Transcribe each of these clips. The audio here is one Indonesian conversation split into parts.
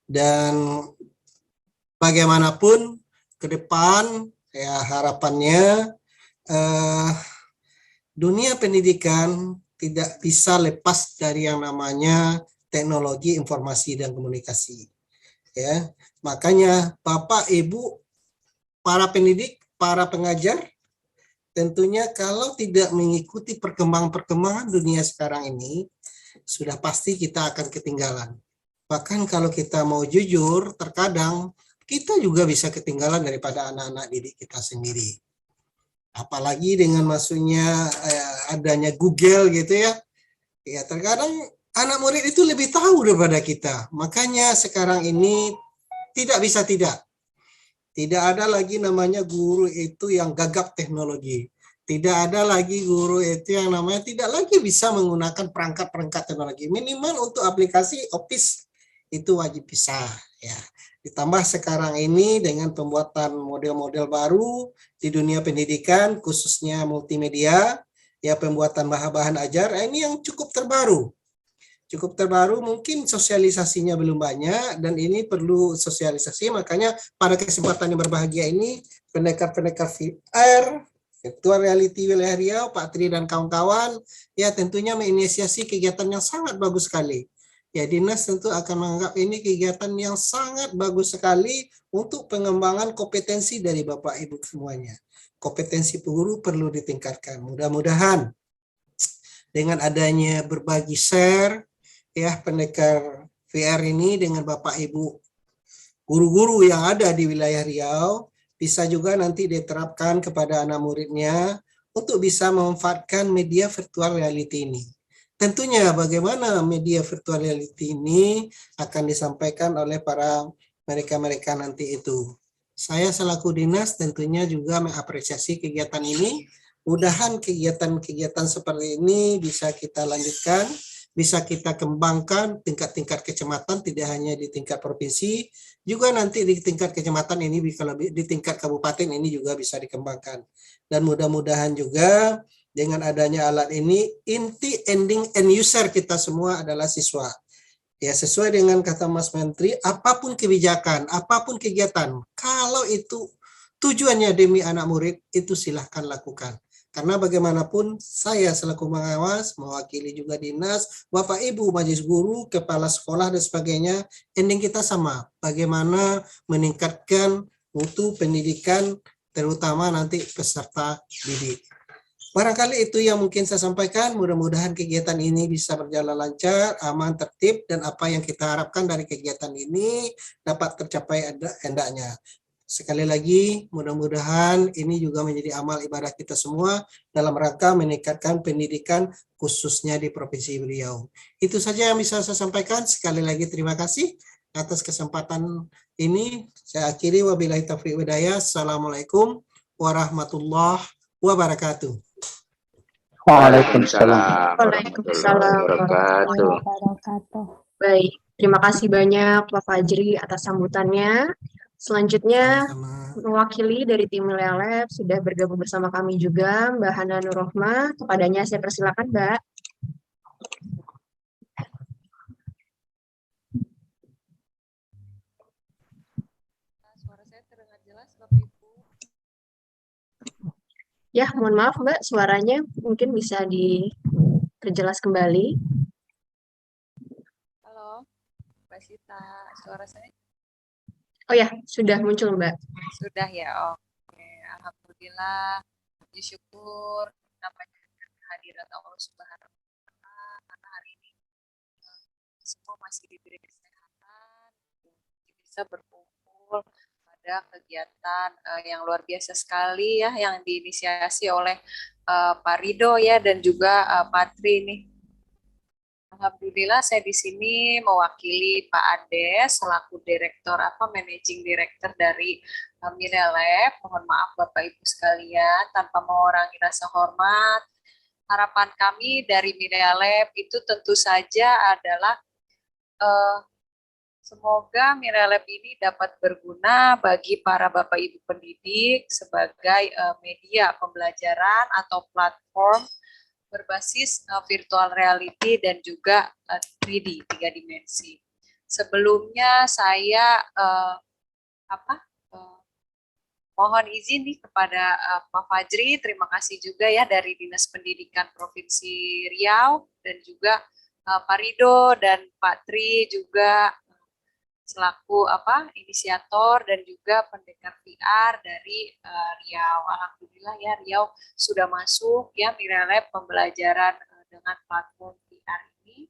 Dan bagaimanapun ke depan ya harapannya dunia pendidikan tidak bisa lepas dari yang namanya teknologi informasi dan komunikasi. Ya, makanya Bapak, Ibu, para pendidik, para pengajar, tentunya kalau tidak mengikuti perkembangan dunia sekarang ini, sudah pasti kita akan ketinggalan. Bahkan kalau kita mau jujur, terkadang kita juga bisa ketinggalan daripada anak-anak didik kita sendiri. Apalagi dengan masuknya adanya Google gitu ya. Ya, terkadang anak murid itu lebih tahu daripada kita. Makanya sekarang ini tidak bisa tidak. Tidak ada lagi namanya guru itu yang gagap teknologi. Tidak ada lagi guru itu yang namanya tidak lagi bisa menggunakan perangkat-perangkat teknologi. Minimal untuk aplikasi Office itu wajib bisa ya. Ditambah sekarang ini dengan pembuatan model-model baru di dunia pendidikan khususnya multimedia ya, pembuatan bahan-bahan ajar ini yang cukup terbaru mungkin sosialisasinya belum banyak dan ini perlu sosialisasi. Makanya pada kesempatan yang berbahagia ini pendekar-pendekar VR virtual reality wilayah Riau, Pak Tri dan kawan-kawan ya tentunya menginisiasi kegiatan yang sangat bagus sekali. Ya, dinas tentu akan menganggap ini kegiatan yang sangat bagus sekali untuk pengembangan kompetensi dari Bapak Ibu semuanya. Kompetensi guru perlu ditingkatkan. Mudah-mudahan dengan adanya berbagi share ya pendekar VR ini dengan Bapak Ibu guru-guru yang ada di wilayah Riau bisa juga nanti diterapkan kepada anak muridnya untuk bisa memanfaatkan media virtual reality ini. Tentunya bagaimana media virtual reality ini akan disampaikan oleh para mereka-mereka nanti itu. Saya selaku dinas tentunya juga mengapresiasi kegiatan ini. Mudahan kegiatan-kegiatan seperti ini bisa kita lanjutkan, bisa kita kembangkan tingkat-tingkat kecamatan, tidak hanya di tingkat provinsi, juga nanti di tingkat kecamatan ini, kalau di tingkat kabupaten ini juga bisa dikembangkan. Dan mudah-mudahan juga dengan adanya alat ini, inti ending end user kita semua adalah siswa. Ya, sesuai dengan kata Mas Menteri, apapun kebijakan, apapun kegiatan, kalau itu tujuannya demi anak murid, itu silahkan lakukan. Karena bagaimanapun saya selaku pengawas, mewakili juga dinas, Bapak Ibu, majelis guru, kepala sekolah dan sebagainya, ending kita sama. Bagaimana meningkatkan mutu pendidikan, terutama nanti peserta didik. Barangkali itu yang mungkin saya sampaikan. Mudah-mudahan kegiatan ini bisa berjalan lancar, aman, tertib, dan apa yang kita harapkan dari kegiatan ini dapat tercapai hendaknya. Sekali lagi, mudah-mudahan ini juga menjadi amal ibadah kita semua dalam rangka meningkatkan pendidikan khususnya di Provinsi Riau. Itu saja yang bisa saya sampaikan. Sekali lagi terima kasih atas kesempatan ini. Saya akhiri, wabillahi taufiq wal hidayah. Assalamualaikum warahmatullahi wabarakatuh. Waalaikumsalam Waalaikumsalam warahmatullahi wabarakatuh. Baik, terima kasih banyak Pak Fajri atas sambutannya. Selanjutnya, mewakili dari tim Milea Lab sudah bergabung bersama kami juga Mbak Hana Nurrohma. Kepadanya saya persilakan, Mbak. Suara saya terdengar jelas, Bapak Ibu? Ya, mohon maaf Mbak, suaranya mungkin bisa diperjelas kembali. Halo, Mbak Sita, suara saya Oh ya, sudah muncul Mbak. sudah ya. Oke, alhamdulillah. Puji syukur namanya kehadirat Allah Subhanahu wa Ta'ala karena hari ini semua masih diberi kesehatan, bisa berkumpul pada kegiatan yang luar biasa sekali ya, yang diinisiasi oleh Pak Rido ya dan juga Pak Tri nih. Alhamdulillah saya di sini mewakili Pak Ades selaku managing director dari Milea Lab. Mohon maaf Bapak Ibu sekalian, tanpa mengurangi rasa hormat, harapan kami dari Milea Lab itu tentu saja adalah semoga Milea Lab ini dapat berguna bagi para Bapak Ibu pendidik sebagai media pembelajaran atau platform berbasis virtual reality dan juga 3D, 3 dimensi. Sebelumnya saya mohon izin nih kepada Pak Fajri, terima kasih juga ya dari Dinas Pendidikan Provinsi Riau dan juga Pak Rido dan Pak Tri juga selaku inisiator dan juga pendekar VR dari Riau. Alhamdulillah ya Riau sudah masuk ya Miralab pembelajaran dengan platform VR ini.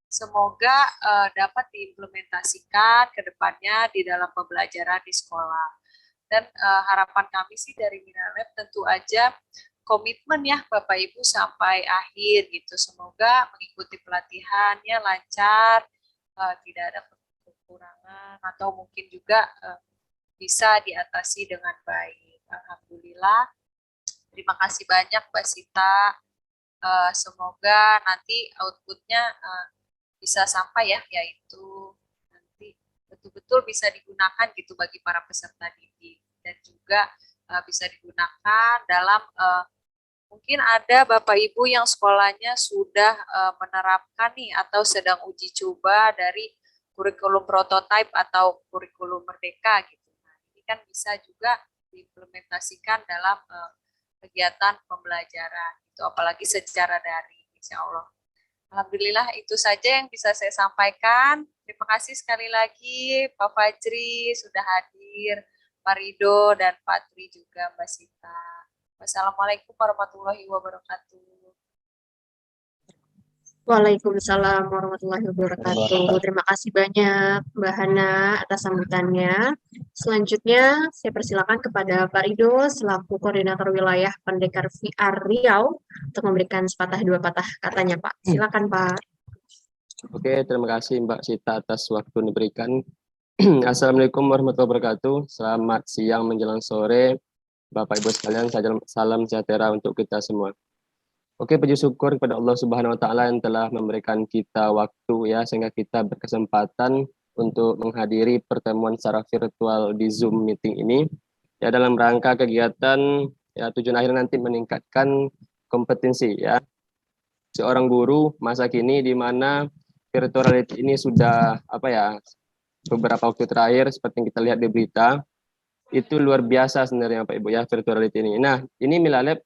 Semoga dapat diimplementasikan ke depannya di dalam pembelajaran di sekolah. Dan harapan kami sih dari Miralab tentu aja komitmen ya Bapak Ibu sampai akhir gitu. Semoga mengikuti pelatihannya lancar, tidak ada kekurangan atau mungkin juga bisa diatasi dengan baik. Alhamdulillah. Terima kasih banyak Mbak Sita. Semoga nanti outputnya bisa sampai ya, yaitu nanti betul-betul bisa digunakan gitu bagi para peserta didik dan juga bisa digunakan dalam mungkin ada Bapak Ibu yang sekolahnya sudah menerapkan nih atau sedang uji coba dari kurikulum prototipe atau kurikulum merdeka gitu. Nah, ini kan bisa juga diimplementasikan dalam kegiatan pembelajaran itu apalagi secara daring, insya Allah. Alhamdulillah itu saja yang bisa saya sampaikan. Terima kasih sekali lagi Pak Fajri sudah hadir, Pak Rido dan Pak Tri juga Mbak Sita. Wassalamualaikum warahmatullahi wabarakatuh. Waalaikumsalam warahmatullahi wabarakatuh. Terima kasih banyak Mbak Hana atas sambutannya. Selanjutnya saya persilakan kepada Pak Rido selaku Koordinator Wilayah Pendekar VR Riau untuk memberikan sepatah dua patah katanya Pak. Silakan Pak. Oke, terima kasih Mbak Sita atas waktu yang diberikan. Assalamualaikum warahmatullahi wabarakatuh. Selamat siang menjelang sore, Bapak Ibu sekalian. Salam sejahtera untuk kita semua. Oke, puji syukur kepada Allah Subhanahu wa taala yang telah memberikan kita waktu ya sehingga kita berkesempatan untuk menghadiri pertemuan secara virtual di Zoom meeting ini. Ya dalam rangka kegiatan ya tujuan akhir nanti meningkatkan kompetensi ya seorang guru masa kini di mana virtuality ini sudah beberapa waktu terakhir seperti yang kita lihat di berita itu luar biasa sebenarnya Pak Ibu ya virtuality ini. Nah, ini Miralab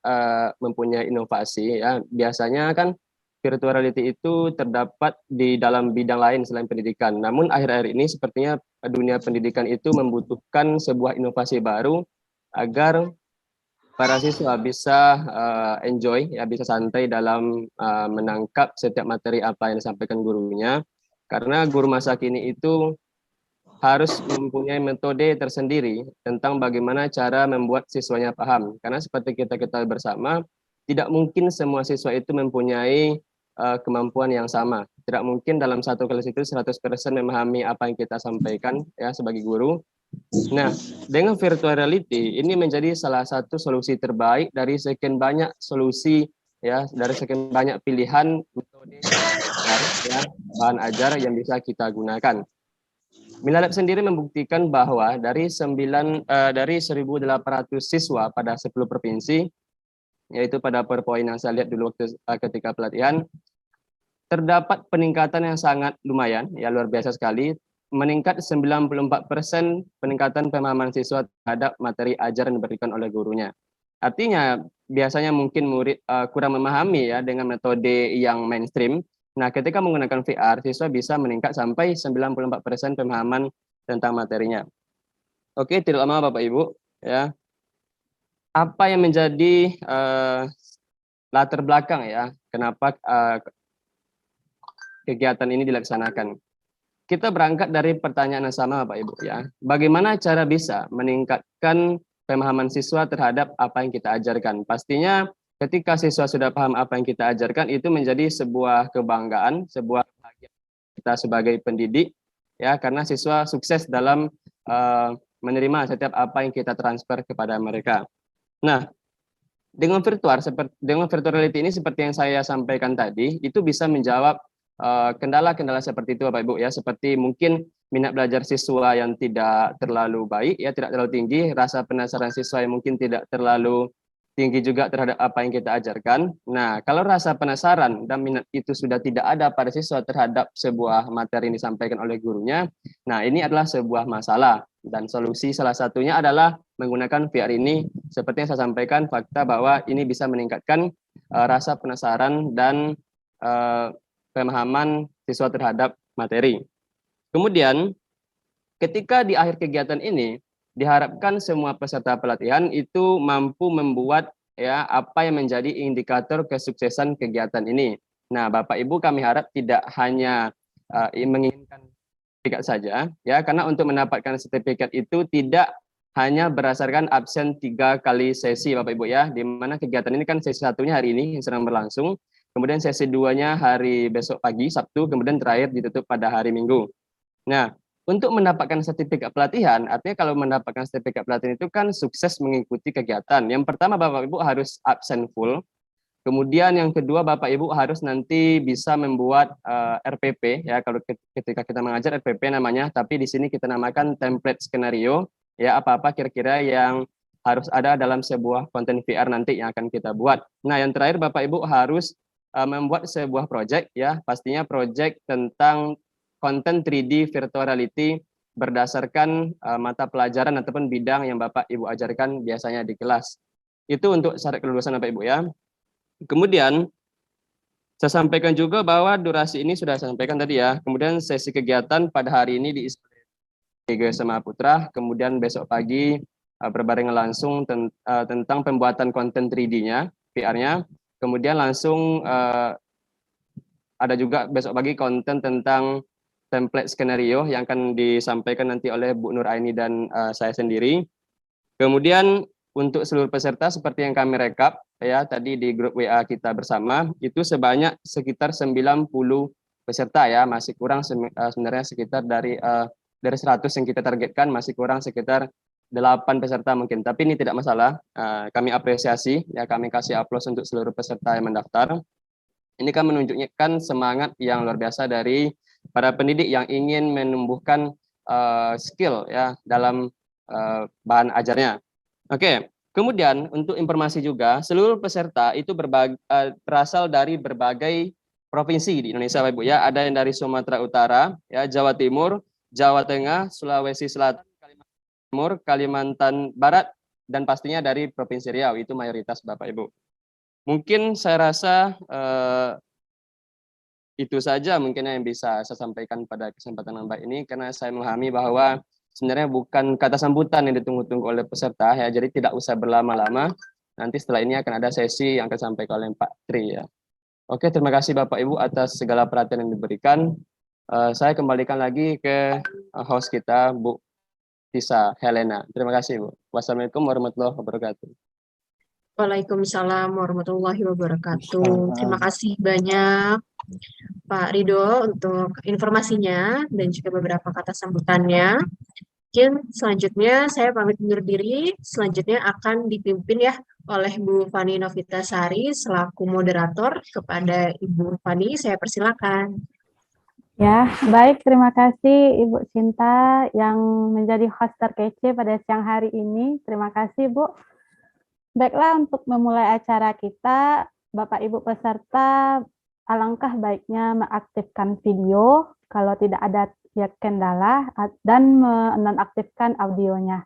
mempunyai inovasi ya. Biasanya kan virtuality itu terdapat di dalam bidang lain selain pendidikan. Namun akhir-akhir ini sepertinya dunia pendidikan itu membutuhkan sebuah inovasi baru agar para siswa bisa enjoy ya, bisa santai dalam menangkap setiap materi apa yang disampaikan gurunya. Karena guru masa kini itu harus mempunyai metode tersendiri tentang bagaimana cara membuat siswanya paham. Karena seperti kita ketahui bersama, tidak mungkin semua siswa itu mempunyai kemampuan yang sama. Tidak mungkin dalam satu kelas itu 100% memahami apa yang kita sampaikan ya sebagai guru. Nah, dengan virtual reality ini menjadi salah satu solusi terbaik dari sekian banyak solusi ya, dari sekian banyak pilihan metode ya, bahan ajar yang bisa kita gunakan. Miralab sendiri membuktikan bahwa dari 1.800 siswa pada 10 provinsi, yaitu pada PowerPoint yang saya lihat dulu waktu ketika pelatihan, terdapat peningkatan yang sangat lumayan, ya luar biasa sekali, meningkat 94% peningkatan pemahaman siswa terhadap materi ajar yang diberikan oleh gurunya. Artinya biasanya mungkin murid kurang memahami ya dengan metode yang mainstream. Nah, ketika menggunakan VR, siswa bisa meningkat sampai 94% pemahaman tentang materinya. Oke, tidak lama Bapak Ibu, ya. Apa yang menjadi latar belakang ya, kenapa kegiatan ini dilaksanakan? Kita berangkat dari pertanyaan yang sama Bapak Ibu ya. Bagaimana cara bisa meningkatkan pemahaman siswa terhadap apa yang kita ajarkan? Pastinya ketika siswa sudah paham apa yang kita ajarkan, itu menjadi sebuah kebanggaan, sebuah bahagia kita sebagai pendidik, ya karena siswa sukses dalam menerima setiap apa yang kita transfer kepada mereka. Nah, dengan virtual reality ini seperti yang saya sampaikan tadi, itu bisa menjawab kendala-kendala seperti itu Bapak Ibu ya, seperti mungkin minat belajar siswa yang tidak terlalu baik, ya tidak terlalu tinggi, rasa penasaran siswa yang mungkin tidak terlalu tinggi juga terhadap apa yang kita ajarkan. Nah, kalau rasa penasaran dan minat itu sudah tidak ada pada siswa terhadap sebuah materi yang disampaikan oleh gurunya, nah ini adalah sebuah masalah. Dan solusi salah satunya adalah menggunakan VR ini, seperti yang saya sampaikan, fakta bahwa ini bisa meningkatkan rasa penasaran dan pemahaman siswa terhadap materi. Kemudian, ketika di akhir kegiatan ini, diharapkan semua peserta pelatihan itu mampu membuat ya apa yang menjadi indikator kesuksesan kegiatan ini. Nah, Bapak Ibu kami harap tidak hanya menginginkan sertifikat saja ya, karena untuk mendapatkan sertifikat itu tidak hanya berdasarkan absen 3 kali sesi Bapak Ibu ya, di mana kegiatan ini kan sesi satunya hari ini yang sedang berlangsung, kemudian sesi 2-nya hari besok pagi Sabtu, kemudian terakhir ditutup pada hari Minggu. Nah, untuk mendapatkan sertifikat pelatihan, artinya kalau mendapatkan sertifikat pelatihan itu kan sukses mengikuti kegiatan. Yang pertama Bapak Ibu harus absen full. Kemudian yang kedua Bapak Ibu harus nanti bisa membuat RPP ya, kalau ketika kita mengajar RPP namanya, tapi di sini kita namakan template skenario ya, apa-apa kira-kira yang harus ada dalam sebuah konten VR nanti yang akan kita buat. Nah, yang terakhir Bapak Ibu harus membuat sebuah project ya, pastinya project tentang konten 3D virtual reality berdasarkan mata pelajaran ataupun bidang yang Bapak Ibu ajarkan biasanya di kelas. Itu untuk syarat kelulusan Bapak Ibu ya. Kemudian saya sampaikan juga bahwa durasi ini sudah saya sampaikan tadi ya. Kemudian sesi kegiatan pada hari ini diisi di SMA Putra, kemudian besok pagi berbarengan langsung tentang pembuatan konten 3D-nya, VR-nya. Kemudian langsung ada juga besok pagi konten tentang template skenario yang akan disampaikan nanti oleh Bu Nur Aini dan saya sendiri. Kemudian untuk seluruh peserta seperti yang kami rekap ya tadi di grup WA kita bersama, itu sebanyak sekitar 90 peserta ya, masih kurang sebenarnya sekitar dari 100 yang kita targetkan, masih kurang sekitar 8 peserta mungkin, tapi ini tidak masalah. Kami apresiasi ya, kami kasih aplaus untuk seluruh peserta yang mendaftar. Ini kan menunjukkan semangat yang luar biasa dari para pendidik yang ingin menumbuhkan skill ya dalam bahan ajarnya. Oke, kemudian untuk informasi juga, seluruh peserta itu berasal dari berbagai provinsi di Indonesia, Bapak Ibu ya. Ada yang dari Sumatera Utara, ya, Jawa Timur, Jawa Tengah, Sulawesi Selatan, Kalimantan Timur, Kalimantan Barat, dan pastinya dari Provinsi Riau, itu mayoritas Bapak Ibu. Mungkin saya rasa itu saja mungkin yang bisa saya sampaikan pada kesempatan yang baik ini, karena saya memahami bahwa sebenarnya bukan kata sambutan yang ditunggu-tunggu oleh peserta ya, jadi tidak usah berlama-lama. Nanti setelah ini akan ada sesi yang akan disampaikan oleh Pak Tri ya. Oke, terima kasih Bapak Ibu atas segala perhatian yang diberikan. Saya kembalikan lagi ke host kita Bu Tisa Helena. Terima kasih Bu. Wassalamualaikum warahmatullahi wabarakatuh. Waalaikumsalam warahmatullahi wabarakatuh. Terima kasih banyak Pak Ridho untuk informasinya dan juga beberapa kata sambutannya. Mungkin selanjutnya saya pamit undur diri. Selanjutnya akan dipimpin ya oleh Bu Fani Novitasari selaku moderator. Kepada Ibu Fani, saya persilakan. Ya, baik. Terima kasih Ibu Cinta yang menjadi host terkece pada siang hari ini. Terima kasih Bu. Baiklah, untuk memulai acara kita, Bapak Ibu peserta, alangkah baiknya mengaktifkan video kalau tidak ada kendala dan menonaktifkan audionya.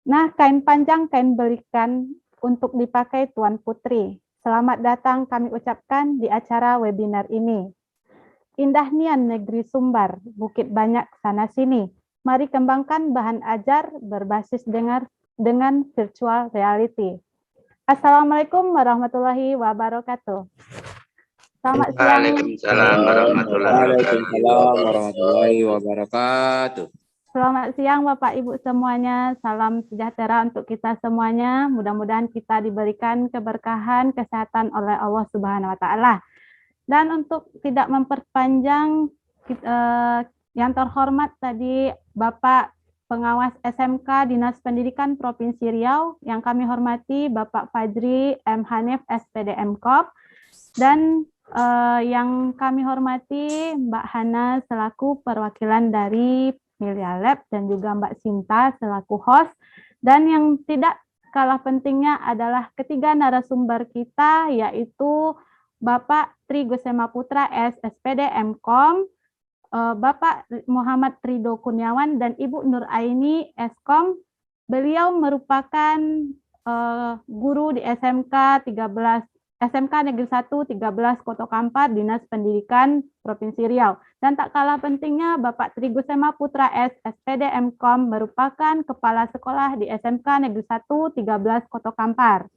Nah, kain panjang, kain belikan untuk dipakai Tuan Putri. Selamat datang kami ucapkan di acara webinar ini. Indah nian negeri Sumbar, bukit banyak sana sini. Mari kembangkan bahan ajar berbasis dengan virtual reality. Assalamualaikum warahmatullahi wabarakatuh. Selamat siang. Waalaikumsalam warahmatullahi wabarakatuh. Selamat siang Bapak Ibu semuanya. Salam sejahtera untuk kita semuanya. Mudah-mudahan kita diberikan keberkahan, kesehatan oleh Allah Subhanahu wa taala. Dan untuk tidak memperpanjang, yang terhormat tadi Bapak Pengawas SMK Dinas Pendidikan Provinsi Riau, yang kami hormati Bapak Fajri M. Hanif SPD MKOP, dan yang kami hormati Mbak Hana selaku perwakilan dari Milia Lab, dan juga Mbak Sinta selaku host, dan yang tidak kalah pentingnya adalah ketiga narasumber kita, yaitu Bapak Tri Gusema Putra S, SPD MKOM, Bapak Muhammad Ridho Kurniawan, dan Ibu Nur Aini Eskom. Beliau merupakan guru di SMK Negeri 1 13 Koto Kampar, Dinas Pendidikan Provinsi Riau. Dan tak kalah pentingnya, Bapak Tri Gusema Putra S, SPD MKOM, merupakan Kepala Sekolah di SMK Negeri 1 13 Koto Kampar.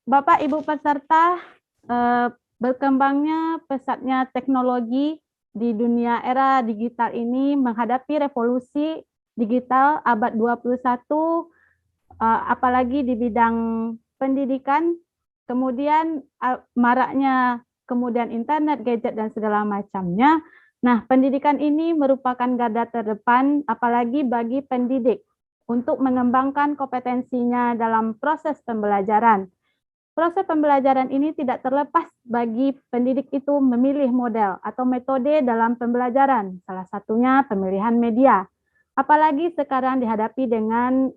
Bapak Ibu peserta, berkembangnya pesatnya teknologi di dunia era digital ini menghadapi revolusi digital abad 21, apalagi di bidang pendidikan, kemudian maraknya kemudian internet, gadget, dan segala macamnya. Nah, pendidikan ini merupakan garda terdepan, apalagi bagi pendidik, untuk mengembangkan kompetensinya dalam proses pembelajaran. Proses pembelajaran ini tidak terlepas bagi pendidik itu memilih model atau metode dalam pembelajaran, salah satunya pemilihan media. Apalagi sekarang dihadapi dengan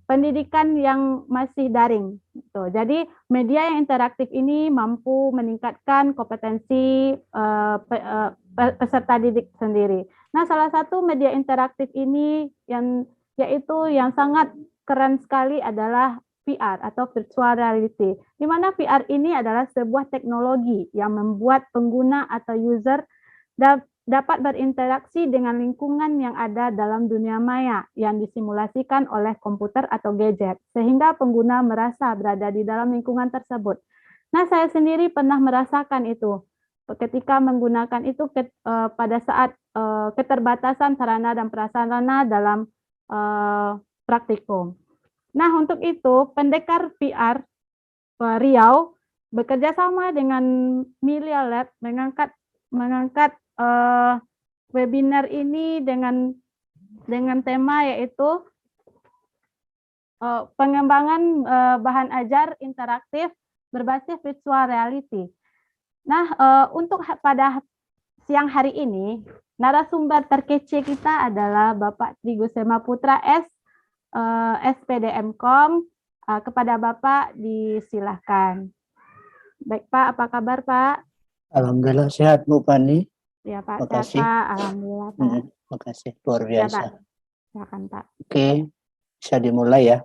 pendidikan yang masih daring. Jadi media yang interaktif ini mampu meningkatkan kompetensi peserta didik sendiri. Nah, salah satu media interaktif ini yang sangat keren sekali adalah VR atau virtual reality, di mana VR ini adalah sebuah teknologi yang membuat pengguna atau user dapat berinteraksi dengan lingkungan yang ada dalam dunia maya yang disimulasikan oleh komputer atau gadget, sehingga pengguna merasa berada di dalam lingkungan tersebut. Nah, saya sendiri pernah merasakan itu ketika menggunakan itu pada saat keterbatasan sarana dan prasarana dalam praktikum. Nah, untuk itu, Pendekar VR Riau bekerja sama dengan Media Lab mengangkat webinar ini dengan tema yaitu pengembangan bahan ajar interaktif berbasis virtual reality. Nah, untuk pada siang hari ini, narasumber terkece kita adalah Bapak Tri Gusema Putra S, SPD MKOM. Kepada Bapak disilahkan. Baik Pak, apa kabar Pak? Alhamdulillah sehat Bu Pani. Ya Pak, Makasih. sehat Pak. Alhamdulillah Pak. Makasih, luar Ya, biasa. Pak. Silakan Pak. Oke, bisa dimulai ya.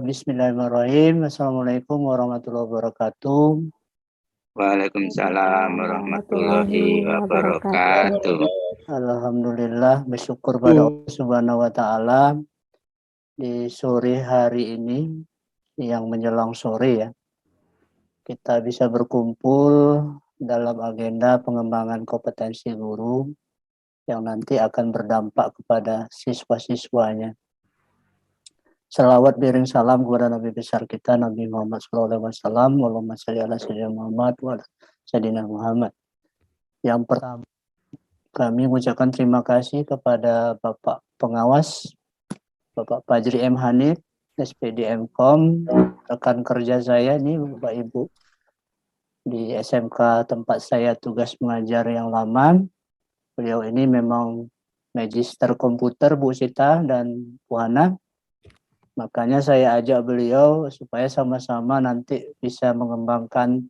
Bismillahirrahmanirrahim. Assalamualaikum warahmatullahi wabarakatuh. Waalaikumsalam warahmatullahi wabarakatuh. Alhamdulillah, bersyukur pada Allah Subhanahu wa Ta'ala di sore hari ini yang menjelang sore ya. Kita bisa berkumpul dalam agenda pengembangan kompetensi guru yang nanti akan berdampak kepada siswa-siswanya. Salawat beriring salam kepada Nabi besar kita Nabi Muhammad SAW. Allahumma sholli ala sayyidina Muhammad wa ala sayyidina Muhammad. Yang pertama, kami mengucapkan terima kasih kepada Bapak Pengawas, Bapak Fajri M. Hanif, SPD MKOM, rekan kerja saya nih Bapak Ibu di SMK tempat saya tugas mengajar yang lama. Beliau ini memang magister komputer Bu Sita dan Bu Hana. Makanya saya ajak beliau supaya sama-sama nanti bisa mengembangkan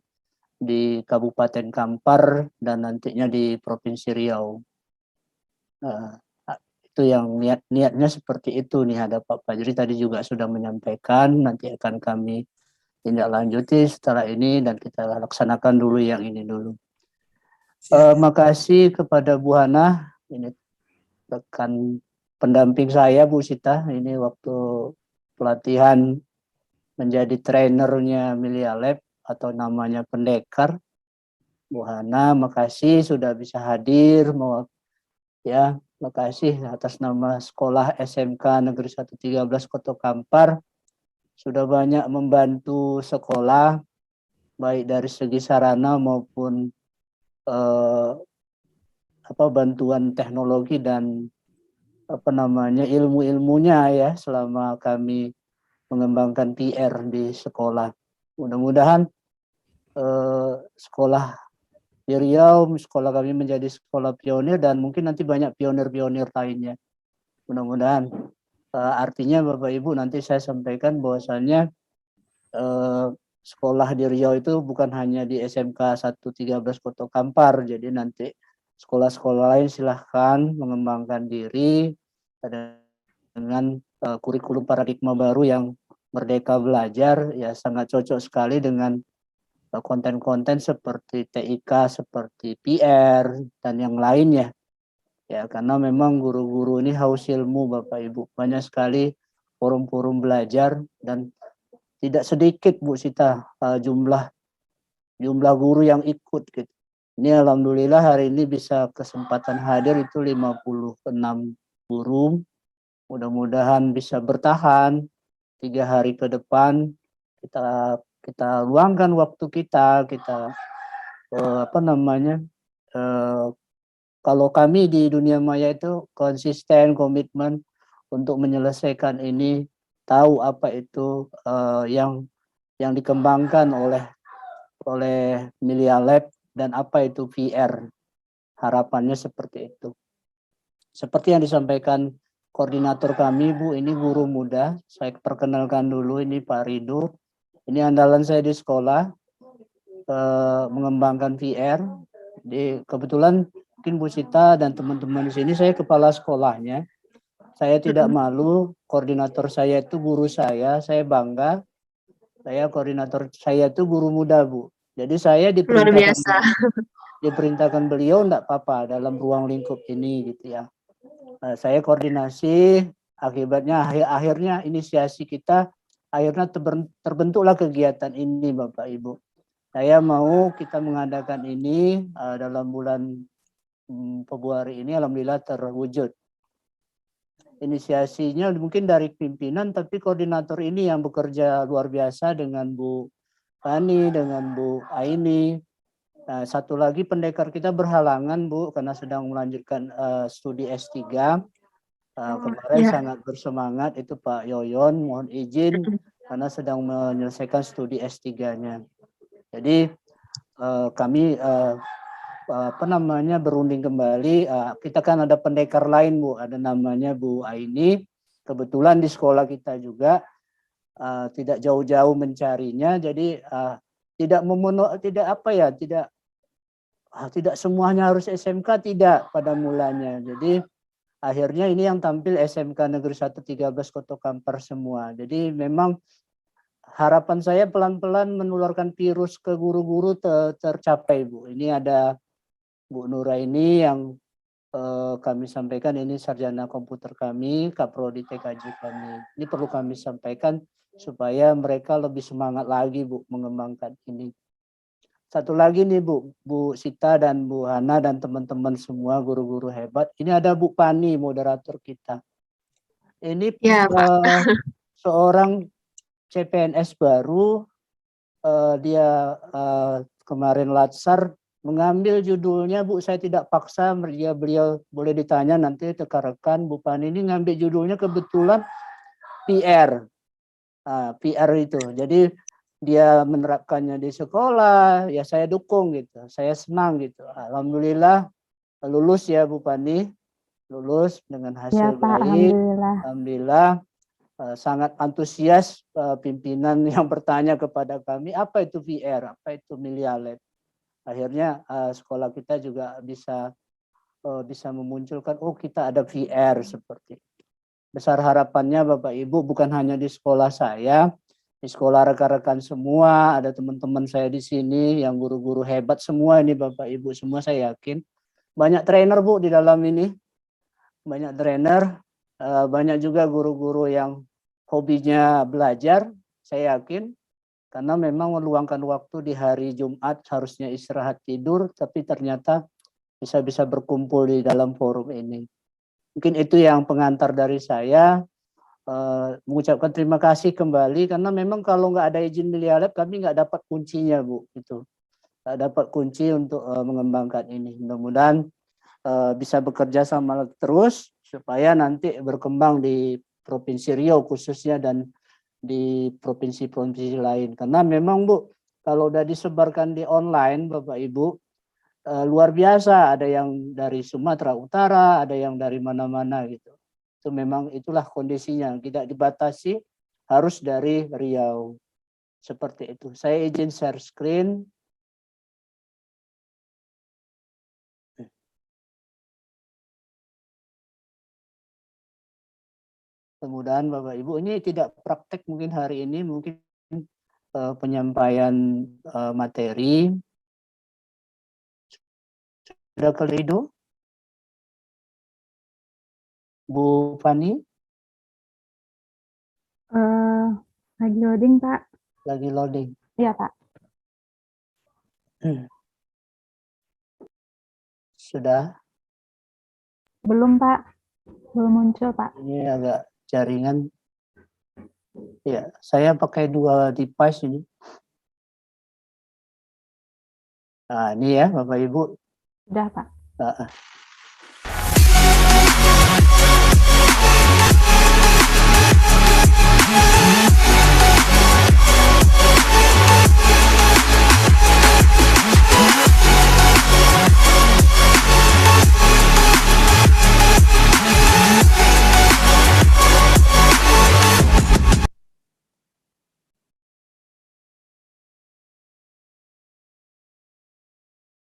di Kabupaten Kampar dan nantinya di Provinsi Riau. Itu yang niatnya seperti itu nih. Ada Pak Fajri tadi juga sudah menyampaikan, nanti akan kami tindak lanjuti setelah ini dan kita laksanakan dulu yang ini dulu. Makasih kepada Bu Hana, ini rekan pendamping saya Bu Sita, ini waktu pelatihan menjadi trainernya Media Lab atau namanya Pendekar. Bu Hana, makasih sudah bisa hadir, ya. Makasih atas nama Sekolah SMK Negeri 1 13 Koto Kampar sudah banyak membantu sekolah baik dari segi sarana maupun bantuan teknologi dan ilmu-ilmunya ya selama kami mengembangkan PR di sekolah. Mudah-mudahan sekolah di Riau, sekolah kami menjadi sekolah pionir dan mungkin nanti banyak pionir-pionir lainnya. Mudah-mudahan Artinya Bapak Ibu nanti saya sampaikan bahwasannya sekolah di Riau itu bukan hanya di SMK 113 Koto Kampar, jadi nanti sekolah-sekolah lain silahkan mengembangkan diri dengan kurikulum paradigma baru yang Merdeka Belajar, ya sangat cocok sekali dengan konten-konten seperti TIK, seperti PR, dan yang lainnya. Ya, karena memang guru-guru ini haus ilmu Bapak Ibu, banyak sekali forum-forum belajar dan tidak sedikit Bu Sita jumlah guru yang ikut gitu. Ini alhamdulillah hari ini bisa kesempatan hadir itu 56 guru. Mudah-mudahan bisa bertahan 3 hari ke depan. Kita luangkan waktu kita kalau kami di dunia maya itu konsisten, komitmen untuk menyelesaikan ini, tahu apa itu yang dikembangkan oleh Melia Lab dan apa itu VR. Harapannya seperti itu. Seperti yang disampaikan koordinator kami, Bu, ini guru muda. Saya perkenalkan dulu, ini Pak Rido. Ini andalan saya di sekolah, mengembangkan VR. Kebetulan mungkin Bu Sita dan teman-teman di sini, saya kepala sekolahnya. Saya tidak malu, koordinator saya itu guru saya bangga. Koordinator saya itu guru muda, Bu. Jadi saya Luar biasa. diperintahkan beliau enggak apa-apa dalam ruang lingkup ini gitu ya. Saya koordinasi, akibatnya akhirnya inisiasi kita akhirnya terbentuklah kegiatan ini Bapak Ibu. Saya mau kita mengadakan ini dalam bulan Februari ini, alhamdulillah terwujud. Inisiasinya mungkin dari pimpinan, tapi koordinator ini yang bekerja luar biasa dengan Bu Fani, dengan Bu Aini. Nah, satu lagi pendekar kita berhalangan Bu, karena sedang melanjutkan studi S3. Kemarin sangat bersemangat itu Pak Yoyon, mohon izin karena sedang menyelesaikan studi S3-nya. Jadi kami berunding kembali. Kita kan ada pendekar lain Bu, ada namanya Bu Aini. Kebetulan di sekolah kita juga tidak jauh-jauh mencarinya. Jadi tidak semuanya harus SMK, tidak pada mulanya. Jadi akhirnya ini yang tampil SMK Negeri 113 Koto Kampar semua. Jadi memang harapan saya pelan-pelan menularkan virus ke guru-guru tercapai Bu. Ini ada Bu Nura ini yang kami sampaikan, ini sarjana komputer kami, kaprodi TKJ kami. Ini perlu kami sampaikan supaya mereka lebih semangat lagi Bu mengembangkan ini. Satu lagi nih Bu Sita dan Bu Hana dan teman-teman semua guru-guru hebat. Ini ada Bu Pani, moderator kita. Ini Ya, Pak. seorang CPNS baru, dia kemarin latsar mengambil judulnya Bu, saya tidak paksa, beliau boleh ditanya nanti rekan Bu Pani ini ngambil judulnya kebetulan PR. PR itu. Jadi dia menerapkannya di sekolah, ya saya dukung gitu, saya senang gitu. Alhamdulillah lulus ya Bu Pani, lulus dengan hasil baik. Alhamdulillah sangat antusias pimpinan yang bertanya kepada kami, apa itu VR, apa itu Melia Lab. Akhirnya sekolah kita juga bisa memunculkan, oh kita ada VR seperti itu. Besar harapannya Bapak Ibu bukan hanya di sekolah saya, di sekolah rekan-rekan semua, ada teman-teman saya di sini yang guru-guru hebat semua ini Bapak Ibu semua, saya yakin. Banyak trainer Bu di dalam ini, banyak trainer, banyak juga guru-guru yang hobinya belajar, saya yakin. Karena memang meluangkan waktu di hari Jumat harusnya istirahat tidur, tapi ternyata bisa berkumpul di dalam forum ini. Mungkin itu yang pengantar dari saya. Mengucapkan terima kasih kembali karena memang kalau nggak ada izin Melia Lab kami nggak dapat kuncinya Bu, itu nggak dapat kunci untuk mengembangkan ini. Mudah-mudahan bisa bekerja sama terus supaya nanti berkembang di Provinsi Riau khususnya dan di provinsi-provinsi lain. Karena memang Bu, kalau udah disebarkan di online Bapak Ibu luar biasa, ada yang dari Sumatera Utara, ada yang dari mana-mana gitu. Itu memang itulah kondisinya, tidak dibatasi harus dari Riau. Seperti itu. Saya izin share screen. Mudah-mudahan Bapak Ibu ini tidak praktek mungkin hari ini, mungkin penyampaian materi. Sudah ke Lido? Bu Fani? Lagi loading, Pak. Lagi loading. Iya, Pak. Sudah? Belum, Pak. Belum muncul, Pak. Ini agak jaringan. Ya, saya pakai 2 device ini. Nah, ini ya Bapak Ibu. Sudah, Pak.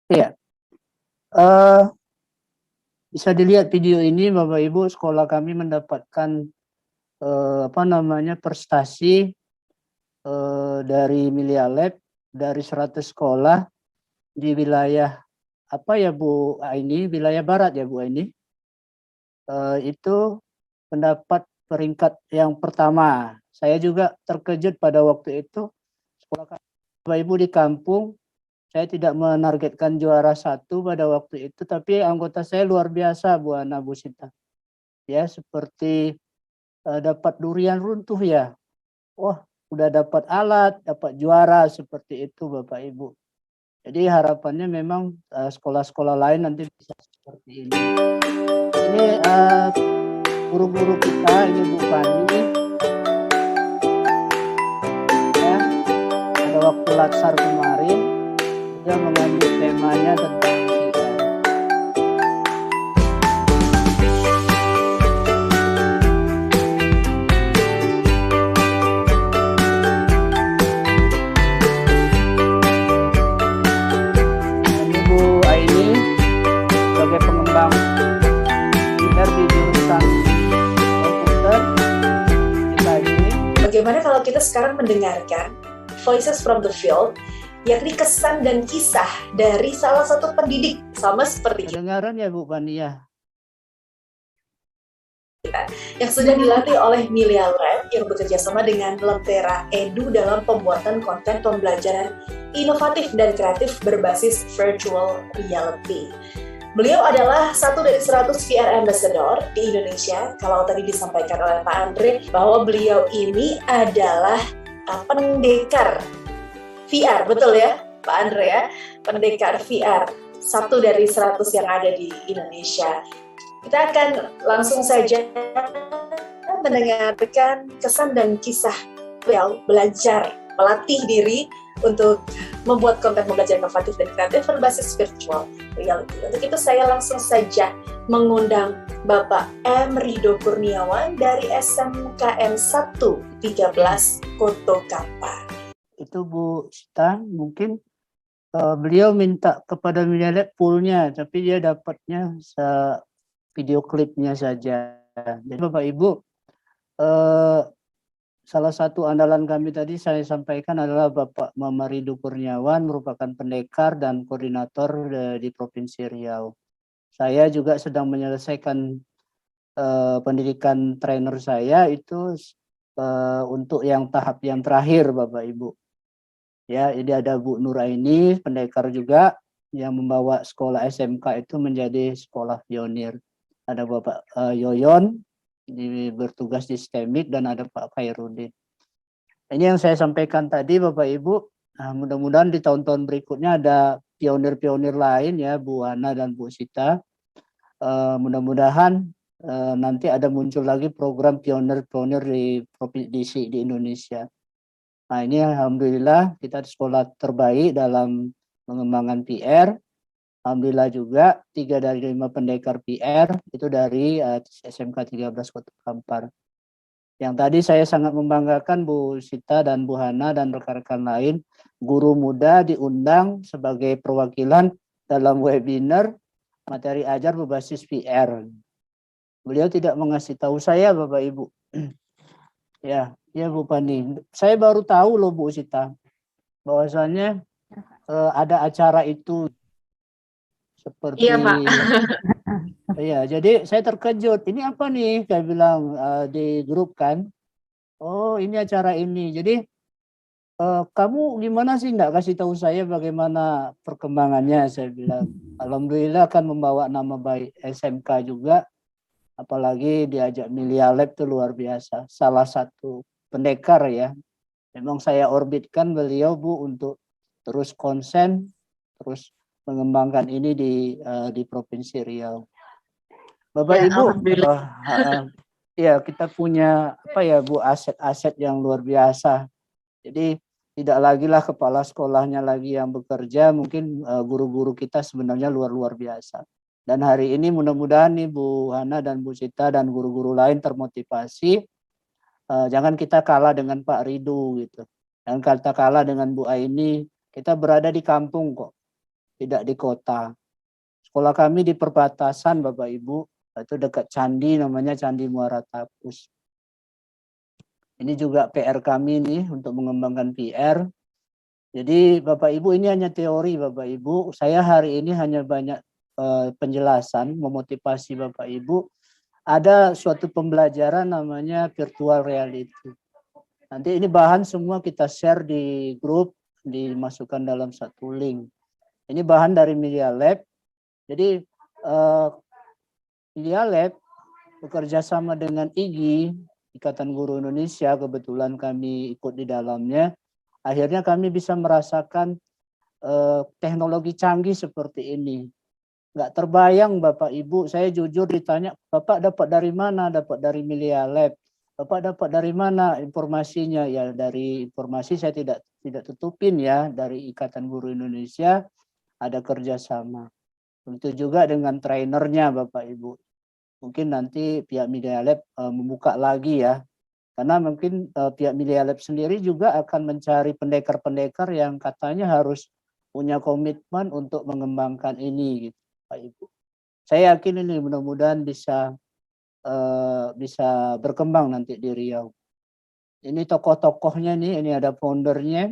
Iya. Bisa dilihat video ini Bapak Ibu, sekolah kami mendapatkan prestasi dari Milia Lab dari 100 sekolah di wilayah Bu Aini, wilayah barat ya Bu Aini. Itu mendapat peringkat yang pertama. Saya juga terkejut pada waktu itu, sekolah Bapak Ibu di kampung. Saya tidak menargetkan juara 1 pada waktu itu, tapi anggota saya luar biasa Bu Ana, Bu Sita. Ya, seperti dapat durian runtuh ya. Wah, udah dapat alat, dapat juara, seperti itu Bapak Ibu. Jadi harapannya memang sekolah-sekolah lain nanti bisa seperti ini. Ini guru-guru kita, ini Bu Fani. Ya, pada waktu latsar kemarin, dia mengambil temanya tentang VR. Ini Bu Aini sebagai pengembang VR di jurusan komputer. Kita ini. Bagaimana kalau kita sekarang mendengarkan Voices from the Field, yakni kesan dan kisah dari salah satu pendidik, sama seperti Kedengaran ya Bu Fania? kita, yang sudah dilatih oleh Milia Lab yang bekerja sama dengan Lentera Edu dalam pembuatan konten pembelajaran inovatif dan kreatif berbasis virtual reality. Beliau adalah satu dari 100 VR Ambassador di Indonesia. Kalau tadi disampaikan oleh Pak Andre bahwa beliau ini adalah pendekar VR, betul ya Pak Andre ya? Pendekar VR, satu dari 100 yang ada di Indonesia. Kita akan langsung saja mendengarkan kesan dan kisah beliau belajar, melatih diri untuk membuat konten pembelajaran inovatif dan kreatif berbasis virtual reality. Untuk itu saya langsung saja mengundang Bapak M. Rido Kurniawan dari SMKN 1 13 Koto Kampar. Itu Bu Sita, mungkin beliau minta kepada Milia Lab poolnya, tapi dia dapatnya video klipnya saja. Jadi Bapak Ibu, salah satu andalan kami tadi saya sampaikan adalah Bapak Mama Rido Kurniawan, merupakan pendekar dan koordinator di Provinsi Riau. Saya juga sedang menyelesaikan pendidikan trainer saya itu untuk yang tahap yang terakhir Bapak Ibu. Ya, ini ada Bu Nuraini, pendekar juga, yang membawa sekolah SMK itu menjadi sekolah pionir. Ada Bapak Yoyon, bertugas di STEMIK, dan ada Pak Khairuddin. Ini yang saya sampaikan tadi Bapak Ibu. Nah, mudah-mudahan di tahun-tahun berikutnya ada pionir-pionir lain ya, Bu Ana dan Bu Sita. Mudah-mudahan nanti ada muncul lagi program pionir-pionir di Indonesia. Nah, ini alhamdulillah kita sekolah terbaik dalam mengembangkan PR. Alhamdulillah juga 3 dari 5 pendekar PR itu dari SMK 13 Kota Kampar. Yang tadi saya sangat membanggakan Bu Sita dan Bu Hana dan rekan-rekan lain, guru muda diundang sebagai perwakilan dalam webinar materi ajar berbasis PR. Beliau tidak mengasih tahu saya, Bapak Ibu. Ya Bu Pani. Saya baru tahu loh Bu Sita, bahwasannya ada acara itu seperti. Iya, Pak. Iya, jadi saya terkejut. Ini apa nih? Saya bilang di grup kan. Oh, ini acara ini. Jadi kamu gimana sih nggak kasih tahu saya bagaimana perkembangannya? Saya bilang. Alhamdulillah akan membawa nama baik SMK juga. Apalagi diajak Milia Lab itu luar biasa. Salah satu pendekar ya. Memang saya orbitkan beliau Bu untuk terus konsen, terus mengembangkan ini di Provinsi Riau. Bapak Ya, Ibu, alhamdulillah. ya kita punya apa ya Bu, aset-aset yang luar biasa. Jadi tidak lagi lah kepala sekolahnya lagi yang bekerja, mungkin guru-guru kita sebenarnya luar biasa. Dan hari ini mudah-mudahan nih Bu Hana dan Bu Sita dan guru-guru lain termotivasi. Jangan kita kalah dengan Pak Ridu gitu. Jangan kita kalah dengan Bu Aini. Kita berada di kampung kok, tidak di kota. Sekolah kami di perbatasan Bapak Ibu, itu dekat candi namanya Candi Muara Tapus. Ini juga PR kami nih untuk mengembangkan PR. Jadi Bapak Ibu ini hanya teori Bapak Ibu. Saya hari ini hanya banyak penjelasan, memotivasi Bapak Ibu. Ada suatu pembelajaran namanya virtual reality. Nanti ini bahan semua kita share di grup, dimasukkan dalam satu link. Ini bahan dari Media Lab. Jadi Media Lab bekerja sama dengan IGI, Ikatan Guru Indonesia, kebetulan kami ikut di dalamnya. Akhirnya kami bisa merasakan teknologi canggih seperti ini. Nggak terbayang Bapak Ibu, saya jujur ditanya, Bapak dapat dari mana? Dapat dari Media Lab. Bapak dapat dari mana informasinya? Ya dari informasi saya tidak tutupin ya, dari Ikatan Guru Indonesia ada kerjasama. Tentu juga dengan trainernya Bapak Ibu. Mungkin nanti pihak Media Lab membuka lagi ya. Karena mungkin pihak Media Lab sendiri juga akan mencari pendekar-pendekar yang katanya harus punya komitmen untuk mengembangkan ini gitu Pak Ibu. Saya yakin ini mudah-mudahan bisa berkembang nanti di Riau. Ini tokoh-tokohnya nih, ini ada foundernya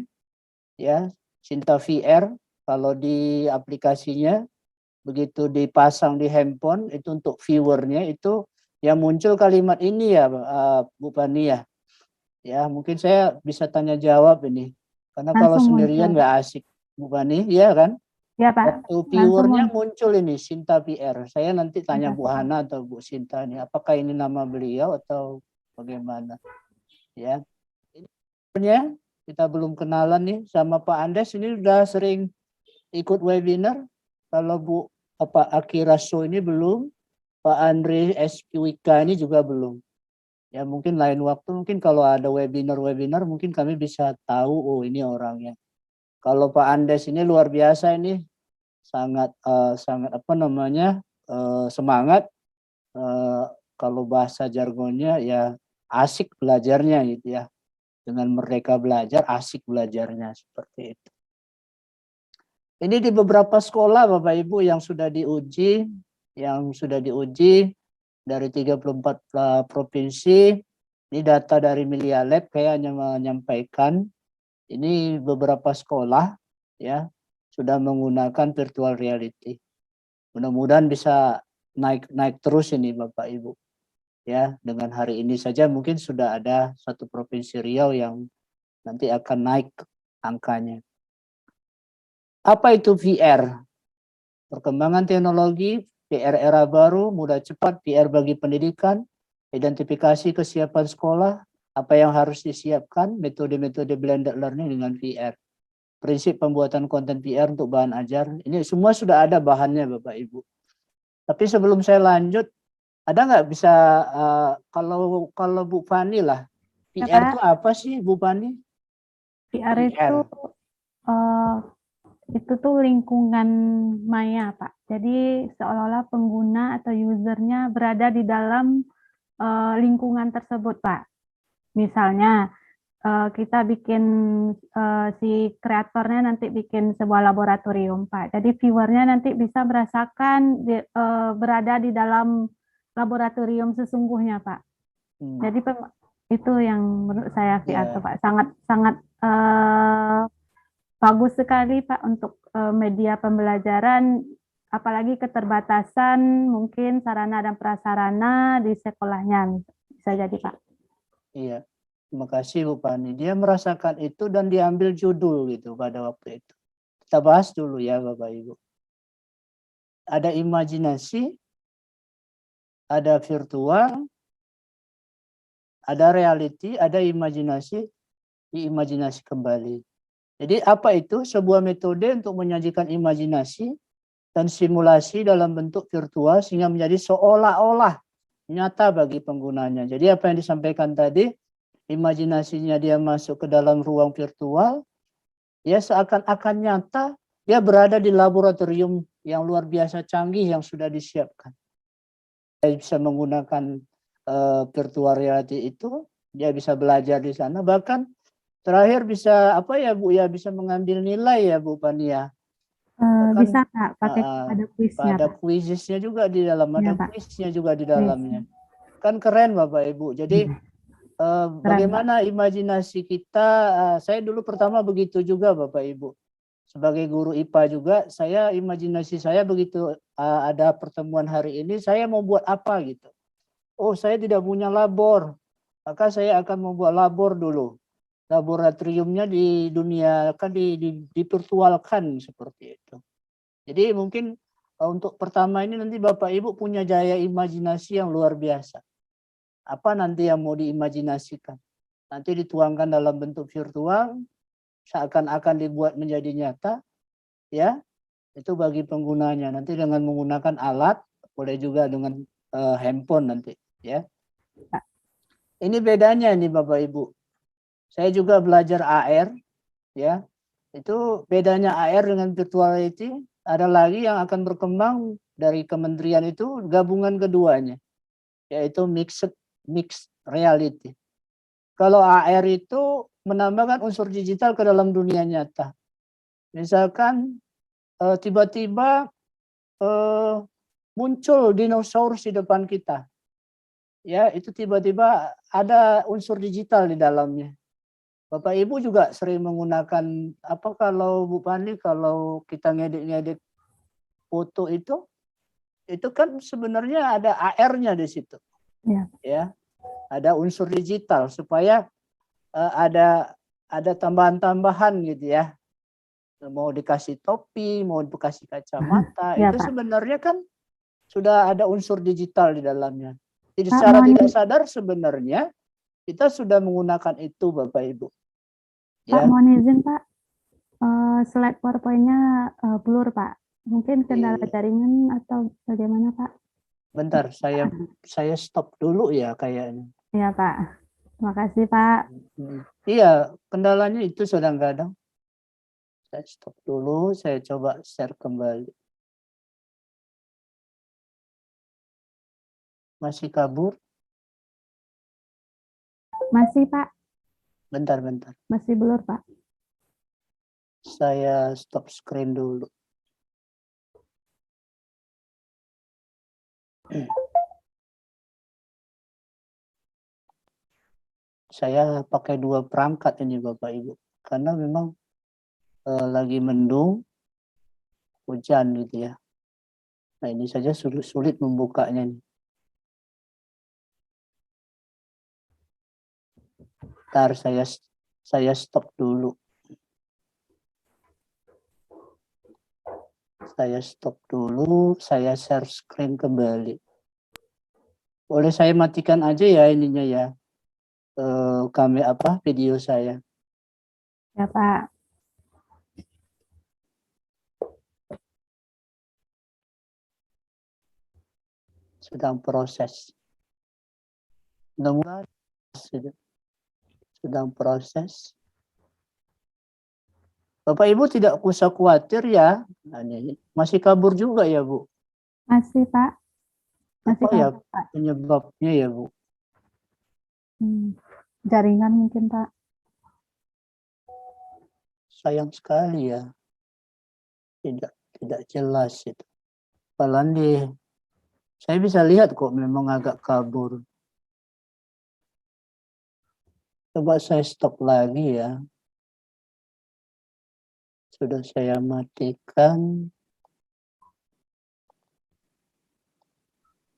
ya, Sinta VR. Kalau di aplikasinya begitu dipasang di handphone itu untuk viewernya itu yang muncul kalimat ini ya Bu Pani ya. Ya mungkin saya bisa tanya jawab ini karena kalau Langsung sendirian muncul. nggak asik Bu Pani, ya kan? Ya Pak. Waktu viewernya muncul ini Sinta VR. Saya nanti tanya Bu Hana atau Bu Sinta nih, apakah ini nama beliau atau bagaimana? Ya, ini kita belum kenalan nih sama Pak Andes. Ini udah sering ikut webinar. Kalau Bu Akira So ini belum, Pak Andre SQK ini juga belum. Ya mungkin lain waktu, mungkin kalau ada webinar mungkin kami bisa tahu, oh ini orangnya. Kalau Pak Andes ini luar biasa ini, sangat apa namanya semangat. Kalau bahasa jargonnya ya asik belajarnya gitu ya. Dengan Merdeka Belajar asik belajarnya seperti itu. Ini di beberapa sekolah Bapak Ibu yang sudah diuji dari 34 provinsi. Ini data dari Media Lab, kayak hanya menyampaikan ini beberapa sekolah ya sudah menggunakan virtual reality. Mudah-mudahan bisa naik terus ini Bapak Ibu. Ya, dengan hari ini saja mungkin sudah ada satu provinsi Riau yang nanti akan naik angkanya. Apa itu VR? Perkembangan teknologi, PR era baru, mudah cepat, PR bagi pendidikan, identifikasi kesiapan sekolah, apa yang harus disiapkan, metode-metode blended learning dengan VR. Prinsip pembuatan konten PR untuk bahan ajar, ini semua sudah ada bahannya Bapak Ibu. Tapi sebelum saya lanjut, ada nggak bisa kalau Bu Fani lah, PR itu apa sih Bu Fani? PR itu itu tuh lingkungan maya, Pak. Jadi seolah-olah pengguna atau usernya berada di dalam lingkungan tersebut, Pak. Misalnya kita bikin si kreatornya nanti bikin sebuah laboratorium, Pak. Jadi viewernya nanti bisa merasakan berada di dalam laboratorium sesungguhnya, Pak. Jadi itu yang menurut saya VR tuh, Pak. Sangat bagus sekali, Pak, untuk media pembelajaran, apalagi keterbatasan mungkin sarana dan prasarana di sekolahnya, bisa jadi, Pak. Iya, terima kasih Bu Pani. Dia merasakan itu dan diambil judul gitu pada waktu itu. Kita bahas dulu ya Bapak Ibu. Ada imajinasi, ada virtual, ada reality, ada imajinasi, diimajinasi kembali. Jadi apa itu? Sebuah metode untuk menyajikan imajinasi dan simulasi dalam bentuk virtual sehingga menjadi seolah-olah nyata bagi penggunanya. Jadi apa yang disampaikan tadi, imajinasinya dia masuk ke dalam ruang virtual, ya seakan-akan nyata, dia berada di laboratorium yang luar biasa canggih yang sudah disiapkan. Dia bisa menggunakan virtual reality itu, dia bisa belajar di sana, bahkan terakhir bisa apa ya Bu ya, bisa mengambil nilai ya Bu Pania. Bisa Kak, pakai ada kuisnya. Ada kuisnya juga di dalam, ada kuisnya juga di dalamnya. Kan keren Bapak Ibu. Jadi bagaimana imajinasi kita, saya dulu pertama begitu juga Bapak Ibu. Sebagai guru IPA juga, saya imajinasi saya begitu ada pertemuan hari ini, saya mau buat apa gitu. Oh saya tidak punya labor, maka saya akan membuat labor dulu. Laboratoriumnya di dunia kan divirtualkan seperti itu. Jadi mungkin untuk pertama ini nanti Bapak Ibu punya daya imajinasi yang luar biasa. Apa nanti yang mau diimajinasikan? Nanti dituangkan dalam bentuk virtual, seakan-akan dibuat menjadi nyata, ya. Itu bagi penggunanya. Nanti dengan menggunakan alat, boleh juga dengan handphone nanti, ya. Ini bedanya nih Bapak Ibu. Saya juga belajar AR, ya. Itu bedanya AR dengan virtual reality. Ada lagi yang akan berkembang dari kementerian itu gabungan keduanya, yaitu mixed reality. Kalau AR itu menambahkan unsur digital ke dalam dunia nyata. Misalkan tiba-tiba muncul dinosaurus di depan kita. Ya, itu tiba-tiba ada unsur digital di dalamnya. Bapak Ibu juga sering menggunakan apa kalau Bu Pani, kalau kita ngedit-ngedit foto itu kan sebenarnya ada AR-nya di situ. Ya. Ada unsur digital supaya ada tambahan-tambahan gitu ya. Mau dikasih topi, mau dikasih kacamata, itu sebenarnya kan sudah ada unsur digital di dalamnya. Jadi secara tidak sadar sebenarnya kita sudah menggunakan itu Bapak Ibu. Pak, mohon izin Pak, slide PowerPoint-nya blur Pak. Mungkin kendala jaringan atau bagaimana Pak? Bentar, saya stop dulu ya kayaknya. Iya Pak, terima kasih Pak. Iya, kendalanya itu sudah nggak ada. Saya stop dulu, saya coba share kembali. Masih kabur? Masih Pak. Bentar. Masih blur Pak. Saya stop screen dulu. Saya pakai 2 perangkat ini Bapak Ibu. Karena memang lagi mendung, hujan gitu ya. Nah ini saja sulit membukanya nih. Ntar saya stop dulu. Saya stop dulu, saya share screen kembali. Boleh saya matikan aja ya ininya ya. Video saya. Ya Pak. Sedang proses. Mudah-mudahan sedang proses. Bapak Ibu tidak usah khawatir ya. Nah, ini masih kabur juga ya Bu. Masih Pak. Masih Apa ya kabur, Pak. penyebabnya ya Bu? Jaringan mungkin Pak. Sayang sekali ya. Tidak jelas itu. Padahal saya bisa lihat kok memang agak kabur. Coba saya stop lagi ya. Sudah saya matikan.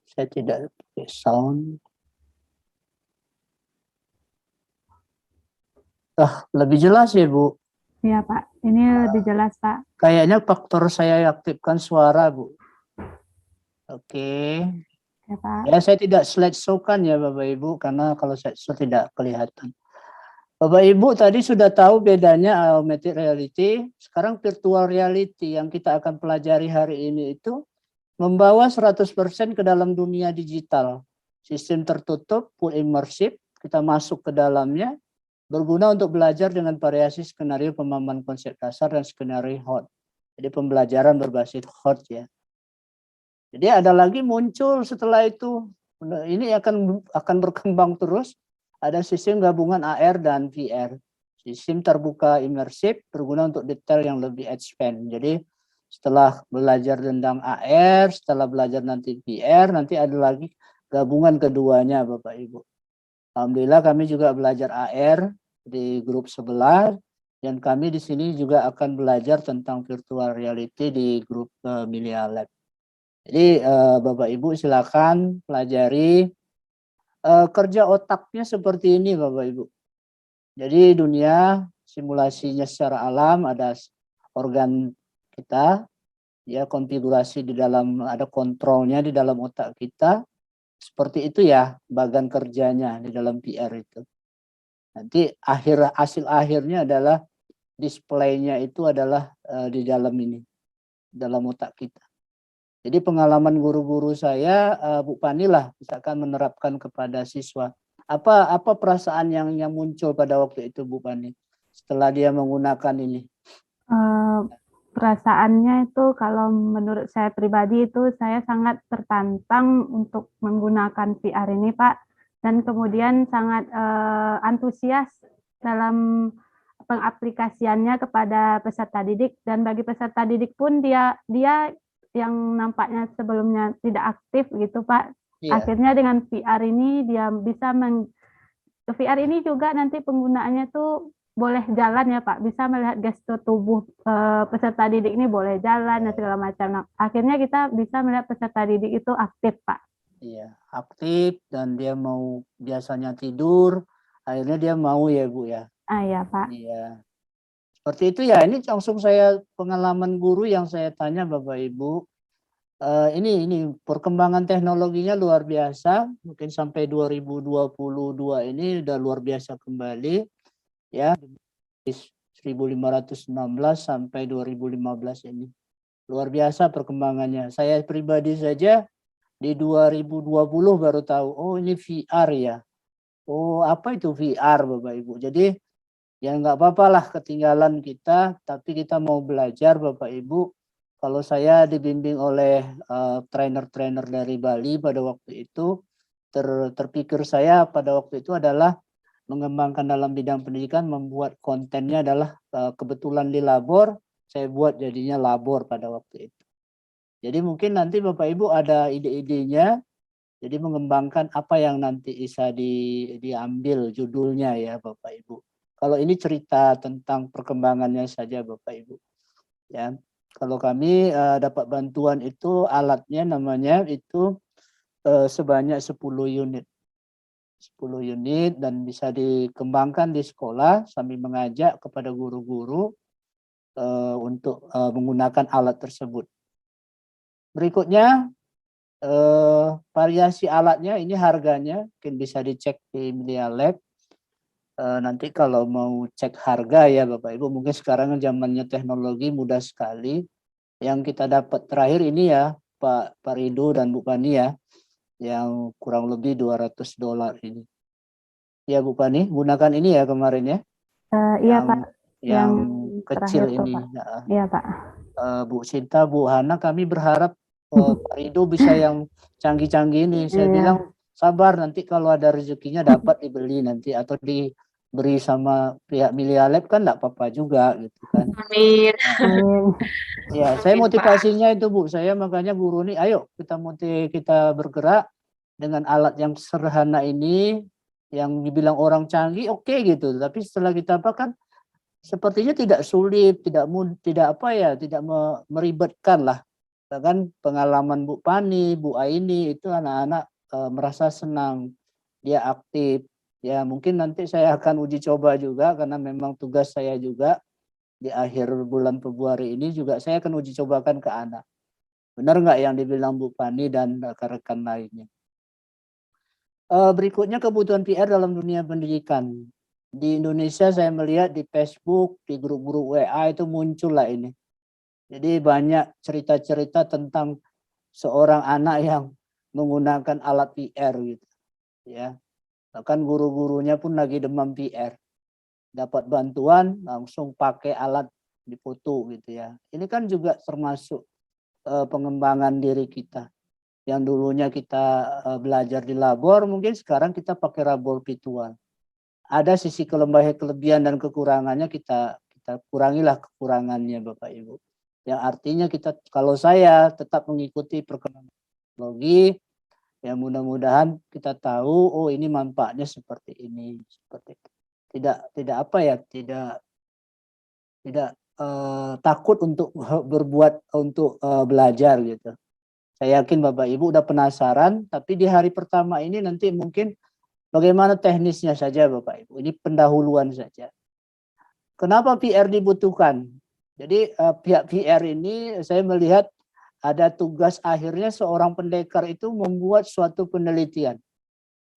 Saya tidak pakai sound. Lebih jelas ya Bu. Iya Pak, ini lebih jelas Pak. Kayaknya faktor saya aktifkan suara Bu. Oke. Ya Pak. Ya saya tidak slideshow-kan ya Bapak Ibu, karena kalau slideshow tidak kelihatan. Bapak Ibu tadi sudah tahu bedanya augmented reality. Sekarang virtual reality yang kita akan pelajari hari ini itu membawa 100% ke dalam dunia digital. Sistem tertutup, full immersive, kita masuk ke dalamnya, berguna untuk belajar dengan variasi skenario pemahaman konsep dasar dan skenario hot. Jadi pembelajaran berbasis hot ya. Jadi ada lagi muncul setelah itu, ini akan berkembang terus. Ada sistem gabungan AR dan VR. Sistem terbuka imersif berguna untuk detail yang lebih expand. Jadi setelah belajar tentang AR, setelah belajar nanti VR, nanti ada lagi gabungan keduanya Bapak Ibu. Alhamdulillah kami juga belajar AR di grup sebelah, dan kami di sini juga akan belajar tentang virtual reality di grup Milia Lab. Jadi Bapak Ibu silakan pelajari. Kerja otaknya seperti ini Bapak Ibu. Jadi dunia simulasinya secara alam, ada organ kita, ya konfigurasi di dalam, ada kontrolnya di dalam otak kita. Seperti itu ya bagian kerjanya di dalam VR itu. Nanti hasil akhirnya adalah displaynya itu adalah di dalam ini, dalam otak kita. Jadi pengalaman guru-guru saya, Bu Pani lah, misalkan menerapkan kepada siswa. Apa perasaan yang muncul pada waktu itu Bu Pani setelah dia menggunakan ini? Perasaannya itu kalau menurut saya pribadi itu saya sangat tertantang untuk menggunakan VR ini Pak, dan kemudian sangat antusias dalam pengaplikasiannya kepada peserta didik, dan bagi peserta didik pun dia yang nampaknya sebelumnya tidak aktif gitu Pak. Yeah. Akhirnya dengan VR ini dia bisa VR ini juga nanti penggunaannya tuh boleh jalan ya Pak, bisa melihat gestur tubuh peserta didik ini boleh jalan dan segala macam. Nah, akhirnya kita bisa melihat peserta didik itu aktif Pak. Iya, aktif, dan dia mau biasanya tidur, akhirnya dia mau ya Bu ya. Iya Pak. Iya. Seperti itu ya, ini langsung saya pengalaman guru yang saya tanya Bapak Ibu. Ini perkembangan teknologinya luar biasa, mungkin sampai 2022 ini udah luar biasa kembali ya. 1516 sampai 2015 ini. Luar biasa perkembangannya. Saya pribadi saja di 2020 baru tahu, oh ini VR ya. Oh, apa itu VR Bapak Ibu? Jadi ya nggak apa-apa lah ketinggalan kita, tapi kita mau belajar Bapak Ibu. Kalau saya dibimbing oleh trainer-trainer dari Bali pada waktu itu, terpikir saya pada waktu itu adalah mengembangkan dalam bidang pendidikan, membuat kontennya adalah kebetulan di labor, saya buat jadinya labor pada waktu itu. Jadi mungkin nanti Bapak Ibu ada ide-idenya, jadi mengembangkan apa yang nanti bisa diambil judulnya ya Bapak Ibu. Kalau ini cerita tentang perkembangannya saja Bapak Ibu. Ya, kalau kami dapat bantuan itu alatnya namanya itu sebanyak 10 unit. 10 unit dan bisa dikembangkan di sekolah sambil mengajak kepada guru-guru untuk menggunakan alat tersebut. Berikutnya variasi alatnya, ini harganya mungkin bisa dicek di Milia Lab. Nanti kalau mau cek harga ya Bapak Ibu, mungkin sekarang zamannya teknologi mudah sekali. Yang kita dapat terakhir ini ya Pak Rido dan Bu Pani ya, yang kurang lebih $200 ini. Ya Bu Pani, gunakan ini ya kemarin ya. Iya Pak. Yang kecil terakhir tuh, ini. Pak. Nah, Iya, Pak. Bu Sinta, Bu Hana, kami berharap Pak Rido bisa yang canggih-canggih ini. Saya Iya. bilang sabar, nanti kalau ada rezekinya dapat dibeli nanti atau diberi sama pihak Milia Lab kan enggak apa-apa juga gitu kan. Amin. Amin. Ya, saya Amin, Pak. motivasinya itu Bu, saya makanya guru nih, ayo kita bergerak dengan alat yang sederhana ini, yang dibilang orang canggih, oke gitu. Tapi setelah kita kan sepertinya tidak sulit, tidak meribetkan lah. Bahkan pengalaman Bu Pani, Bu Aini itu anak-anak merasa senang, dia aktif. Ya mungkin nanti saya akan uji coba juga karena memang tugas saya juga di akhir bulan Februari ini juga saya akan uji cobakan ke anak. Benar nggak yang dibilang Bu Pani dan rekan-rekan lainnya? Berikutnya kebutuhan PR dalam dunia pendidikan. Di Indonesia saya melihat di Facebook, di grup-grup WA itu muncul lah ini. Jadi banyak cerita-cerita tentang seorang anak yang menggunakan alat PR gitu. Ya. Bahkan guru-gurunya pun lagi demam PR. Dapat bantuan langsung pakai alat dipoto gitu ya. Ini kan juga termasuk pengembangan diri kita. Yang dulunya kita belajar di labor, mungkin sekarang kita pakai labor virtual. Ada sisi kelebihan dan kekurangannya, kita kurangilah kekurangannya Bapak Ibu. Yang artinya kalau saya tetap mengikuti perkembangan teknologi, ya mudah-mudahan kita tahu oh ini manfaatnya seperti ini, seperti itu. Tidak takut untuk belajar gitu. Saya yakin Bapak Ibu udah penasaran, tapi di hari pertama ini nanti mungkin bagaimana teknisnya saja Bapak Ibu. Ini pendahuluan saja. Kenapa PR dibutuhkan? Jadi pihak PR ini saya melihat ada tugas akhirnya seorang pendekar itu membuat suatu penelitian.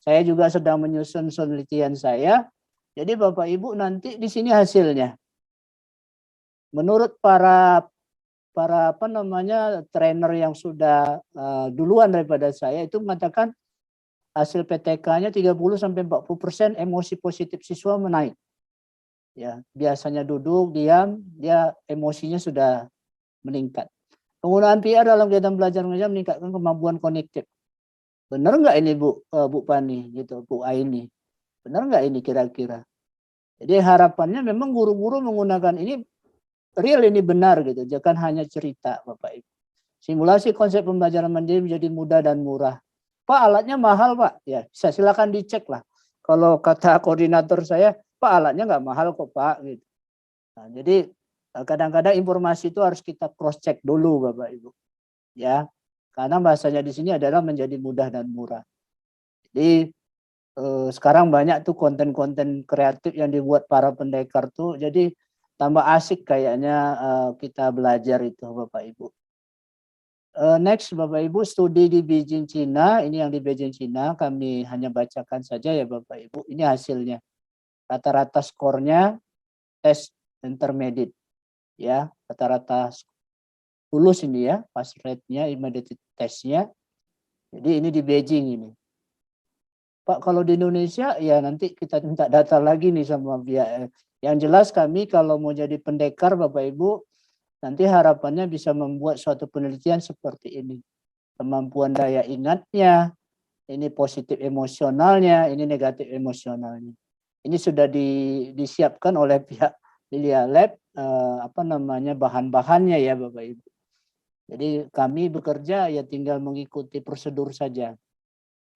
Saya juga sedang menyusun penelitian saya. Jadi Bapak Ibu nanti di sini hasilnya. Menurut para trainer yang sudah duluan daripada saya itu mengatakan hasil PTK-nya 30-40% emosi positif siswa menaik. Ya, biasanya duduk diam, dia emosinya sudah meningkat. Penggunaan PR dalam kegiatan belajar mengajar meningkatkan kemampuan kognitif. Benar nggak ini Bu Pani gitu, Bu Aini? Benar nggak ini kira-kira? Jadi harapannya memang guru-guru menggunakan ini real, ini benar gitu, jangan hanya cerita Bapak Ibu. Simulasi konsep pembelajaran mandiri menjadi mudah dan murah. Pak, alatnya mahal Pak. Ya, silakan dicek lah. Kalau kata koordinator saya, Pak, alatnya nggak mahal kok Pak. Gitu. Nah, jadi kadang-kadang informasi itu harus kita cross check dulu Bapak Ibu. Ya, karena bahasanya di sini adalah menjadi mudah dan murah. Jadi sekarang banyak tuh konten-konten kreatif yang dibuat para pendekar tuh. Jadi tambah asik kayaknya kita belajar itu Bapak Ibu. Next Bapak Ibu, studi di Beijing Cina. Ini yang di Beijing Cina kami hanya bacakan saja ya Bapak Ibu. Ini hasilnya. Rata-rata skornya tes intermediate ya, rata-rata lulus ini ya, pass rate-nya, immediate testnya. Jadi ini di Beijing ini. Pak, kalau di Indonesia ya nanti kita minta data lagi nih sama pihak. Yang jelas kami kalau mau jadi pendekar Bapak Ibu, nanti harapannya bisa membuat suatu penelitian seperti ini. Kemampuan daya ingatnya, ini positif emosionalnya, ini negatif emosionalnya. Ini sudah disiapkan oleh pihak Milia Lab bahan-bahannya ya Bapak Ibu. Jadi kami bekerja ya tinggal mengikuti prosedur saja.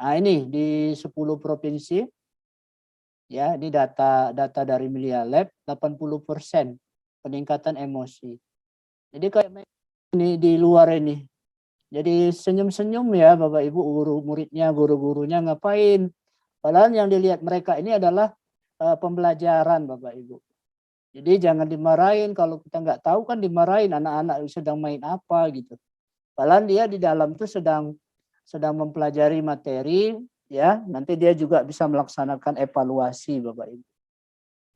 Nah ini di 10 provinsi, ya ini data dari Milia Lab, 80% peningkatan emosi. Jadi kayak ini di luar ini. Jadi senyum-senyum ya Bapak Ibu, guru-gurunya ngapain. Padahal yang dilihat mereka ini adalah pembelajaran Bapak Ibu. Jadi jangan dimarahin, kalau kita nggak tahu kan dimarahin anak-anak sedang main apa gitu. Padahal dia di dalam itu sedang mempelajari materi ya, nanti dia juga bisa melaksanakan evaluasi Bapak Ibu.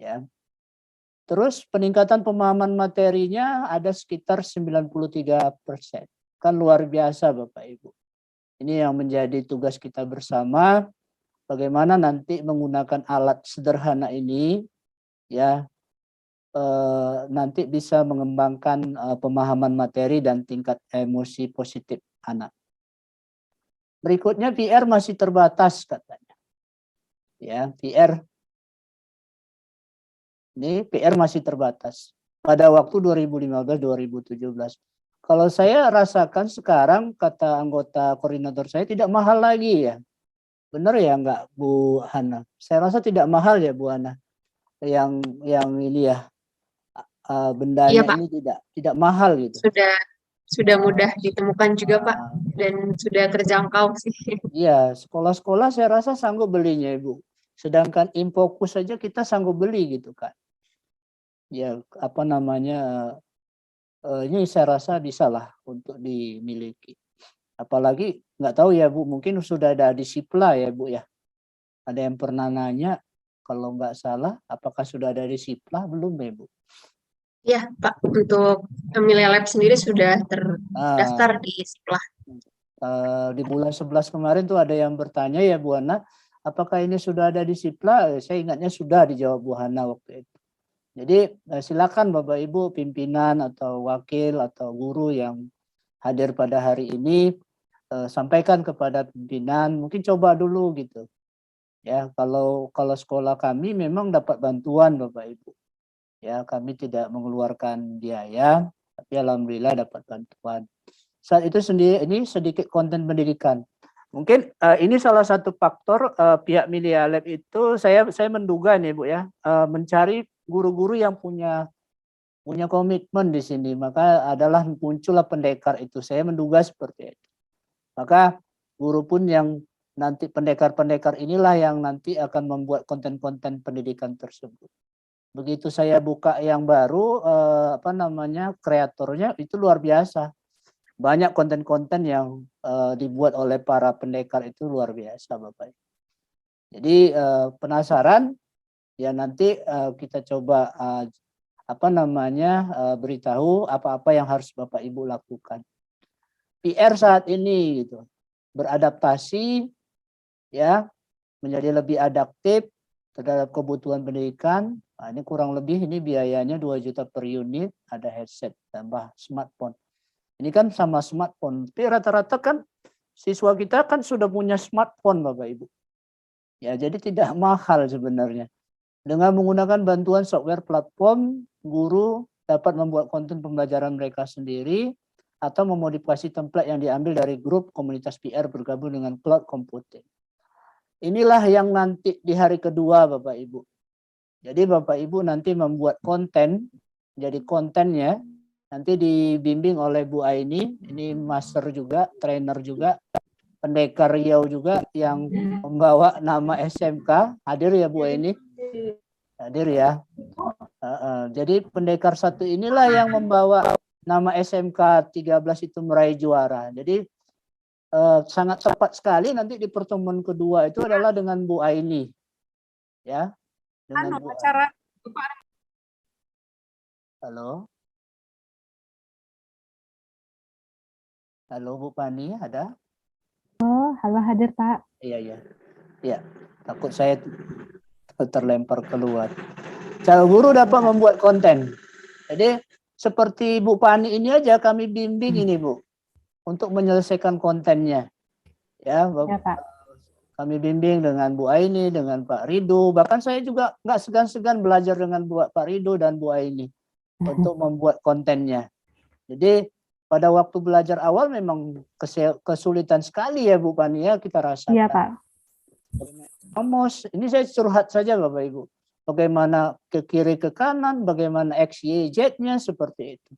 Ya. Terus peningkatan pemahaman materinya ada sekitar 93%. Kan luar biasa Bapak Ibu. Ini yang menjadi tugas kita bersama, bagaimana nanti menggunakan alat sederhana ini ya nanti bisa mengembangkan pemahaman materi dan tingkat emosi positif anak. Berikutnya PR masih terbatas katanya. Ya, PR masih terbatas pada waktu 2015-2017. Kalau saya rasakan sekarang, kata anggota koordinator saya, tidak mahal lagi ya. Benar ya enggak Bu Hana? Saya rasa tidak mahal ya Bu Hana. Yang ini ya, bendanya Iya, Pak. ini tidak mahal gitu. Sudah mudah ditemukan juga, Pak, dan sudah terjangkau sih. Iya, sekolah-sekolah saya rasa sanggup belinya Ibu. Sedangkan Infokus saja kita sanggup beli gitu kan. Ya, apa namanya, ini saya rasa bisalah untuk dimiliki. Apalagi nggak tahu ya Bu, mungkin sudah ada di Sipla ya Bu ya. Ada yang pernah nanya, kalau nggak salah, apakah sudah ada di Sipla? Belum ya Bu? Ya, Pak, untuk Emilia Lab sendiri sudah terdaftar di Siplah. Di bulan 11 kemarin tuh ada yang bertanya ya Bu Hana, apakah ini sudah ada di Sipla? Saya ingatnya sudah, dijawab Bu Hana waktu itu. Jadi silakan Bapak Ibu pimpinan atau wakil atau guru yang hadir pada hari ini, sampaikan kepada pimpinan, mungkin coba dulu gitu. Ya, kalau sekolah kami memang dapat bantuan Bapak Ibu. Ya, kami tidak mengeluarkan biaya, tapi alhamdulillah dapat bantuan. Saat itu sendiri ini sedikit konten pendidikan. Mungkin ini salah satu faktor pihak Media Lab itu saya menduga nih Bu ya, mencari guru-guru yang punya komitmen di sini, maka adalah muncullah pendekar itu. Saya menduga seperti itu. Maka guru pun yang nanti pendekar-pendekar inilah yang nanti akan membuat konten-konten pendidikan tersebut. Begitu saya buka yang baru, apa namanya, kreatornya itu luar biasa. Banyak konten-konten yang dibuat oleh para pendekar itu luar biasa Bapak. Jadi penasaran ya, nanti kita coba apa namanya, beritahu apa-apa yang harus Bapak Ibu lakukan. PR saat ini gitu, beradaptasi ya, menjadi lebih adaptif terhadap kebutuhan pendidikan. Nah, ini kurang lebih ini biayanya 2 juta per unit, ada headset tambah smartphone. Ini kan sama smartphone, tapi rata-rata kan siswa kita kan sudah punya smartphone Bapak Ibu. Ya, jadi tidak mahal sebenarnya. Dengan menggunakan bantuan software platform, guru dapat membuat konten pembelajaran mereka sendiri atau memodifikasi template yang diambil dari grup komunitas PR bergabung dengan cloud computing. Inilah yang nanti di hari kedua Bapak Ibu. Jadi Bapak Ibu nanti membuat konten, jadi kontennya nanti dibimbing oleh Bu Aini, ini master juga, trainer juga, pendekar Riau juga yang membawa nama SMK. Hadir ya Bu Aini? Hadir ya. Jadi pendekar satu inilah yang membawa nama SMK 13 itu meraih juara. Jadi sangat tepat sekali nanti di pertemuan kedua itu adalah dengan Bu Aini. Ya. Dengan Bu acara Halo. Halo Bu Pani, ada? Oh, halo, hadir Pak. Iya. Ya, takut saya terlempar keluar. Cara guru dapat membuat konten. Jadi seperti Bu Pani ini aja kami bimbing ini Bu, untuk menyelesaikan kontennya. Ya, Pak. Kami bimbing dengan Bu Aini, dengan Pak Rido. Bahkan saya juga nggak segan-segan belajar dengan Pak Rido dan Bu Aini untuk membuat kontennya. Jadi pada waktu belajar awal memang kesulitan sekali ya Bu Pani ya, kita rasakan. Iya Pak. Ini saya curhat saja Bapak Ibu. Bagaimana ke kiri ke kanan, bagaimana X, Y, Z-nya seperti itu.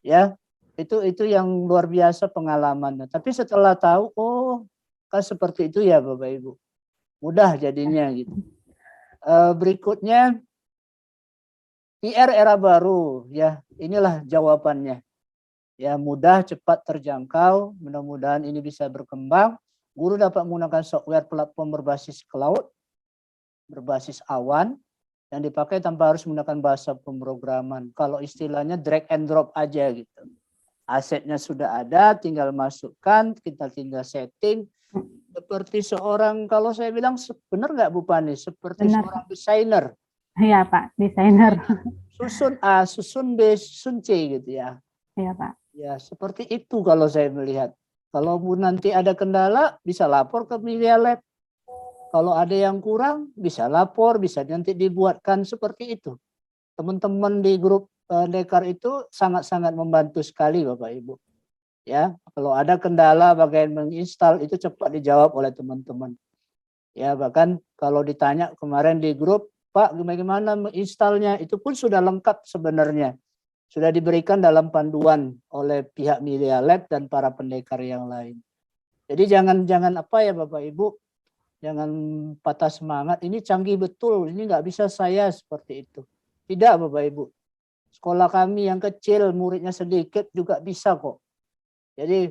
Ya, itu yang luar biasa pengalamannya. Tapi setelah tahu, oh kan seperti itu ya Bapak Ibu. Mudah jadinya gitu. Berikutnya PR era baru ya, inilah jawabannya. Ya, mudah, cepat terjangkau, mudah-mudahan ini bisa berkembang. Guru dapat menggunakan software platform berbasis cloud, berbasis awan, yang dipakai tanpa harus menggunakan bahasa pemrograman. Kalau istilahnya drag and drop aja gitu. Asetnya sudah ada, tinggal masukkan, kita tinggal setting. Seperti seorang, kalau saya bilang benar nggak Bu Pani? Seperti Benar. seorang desainer. Iya Pak, desainer. Susun A, susun B, susun C gitu ya. Iya Pak. Ya, seperti itu kalau saya melihat. Kalau nanti ada kendala, bisa lapor ke Media Lab. Kalau ada yang kurang, bisa lapor, bisa nanti dibuatkan seperti itu. Teman-teman di grup Dekar itu sangat-sangat membantu sekali Bapak Ibu. Ya, kalau ada kendala bagian menginstal itu cepat dijawab oleh teman-teman. Ya, bahkan kalau ditanya kemarin di grup, Pak, bagaimana menginstalnya? Itu pun sudah lengkap sebenarnya. Sudah diberikan dalam panduan oleh pihak Media Lab dan para pendekar yang lain. Jadi jangan apa ya Bapak Ibu, jangan patah semangat. Ini canggih betul, ini nggak bisa saya seperti itu. Tidak Bapak Ibu. Sekolah kami yang kecil, muridnya sedikit juga bisa kok. Jadi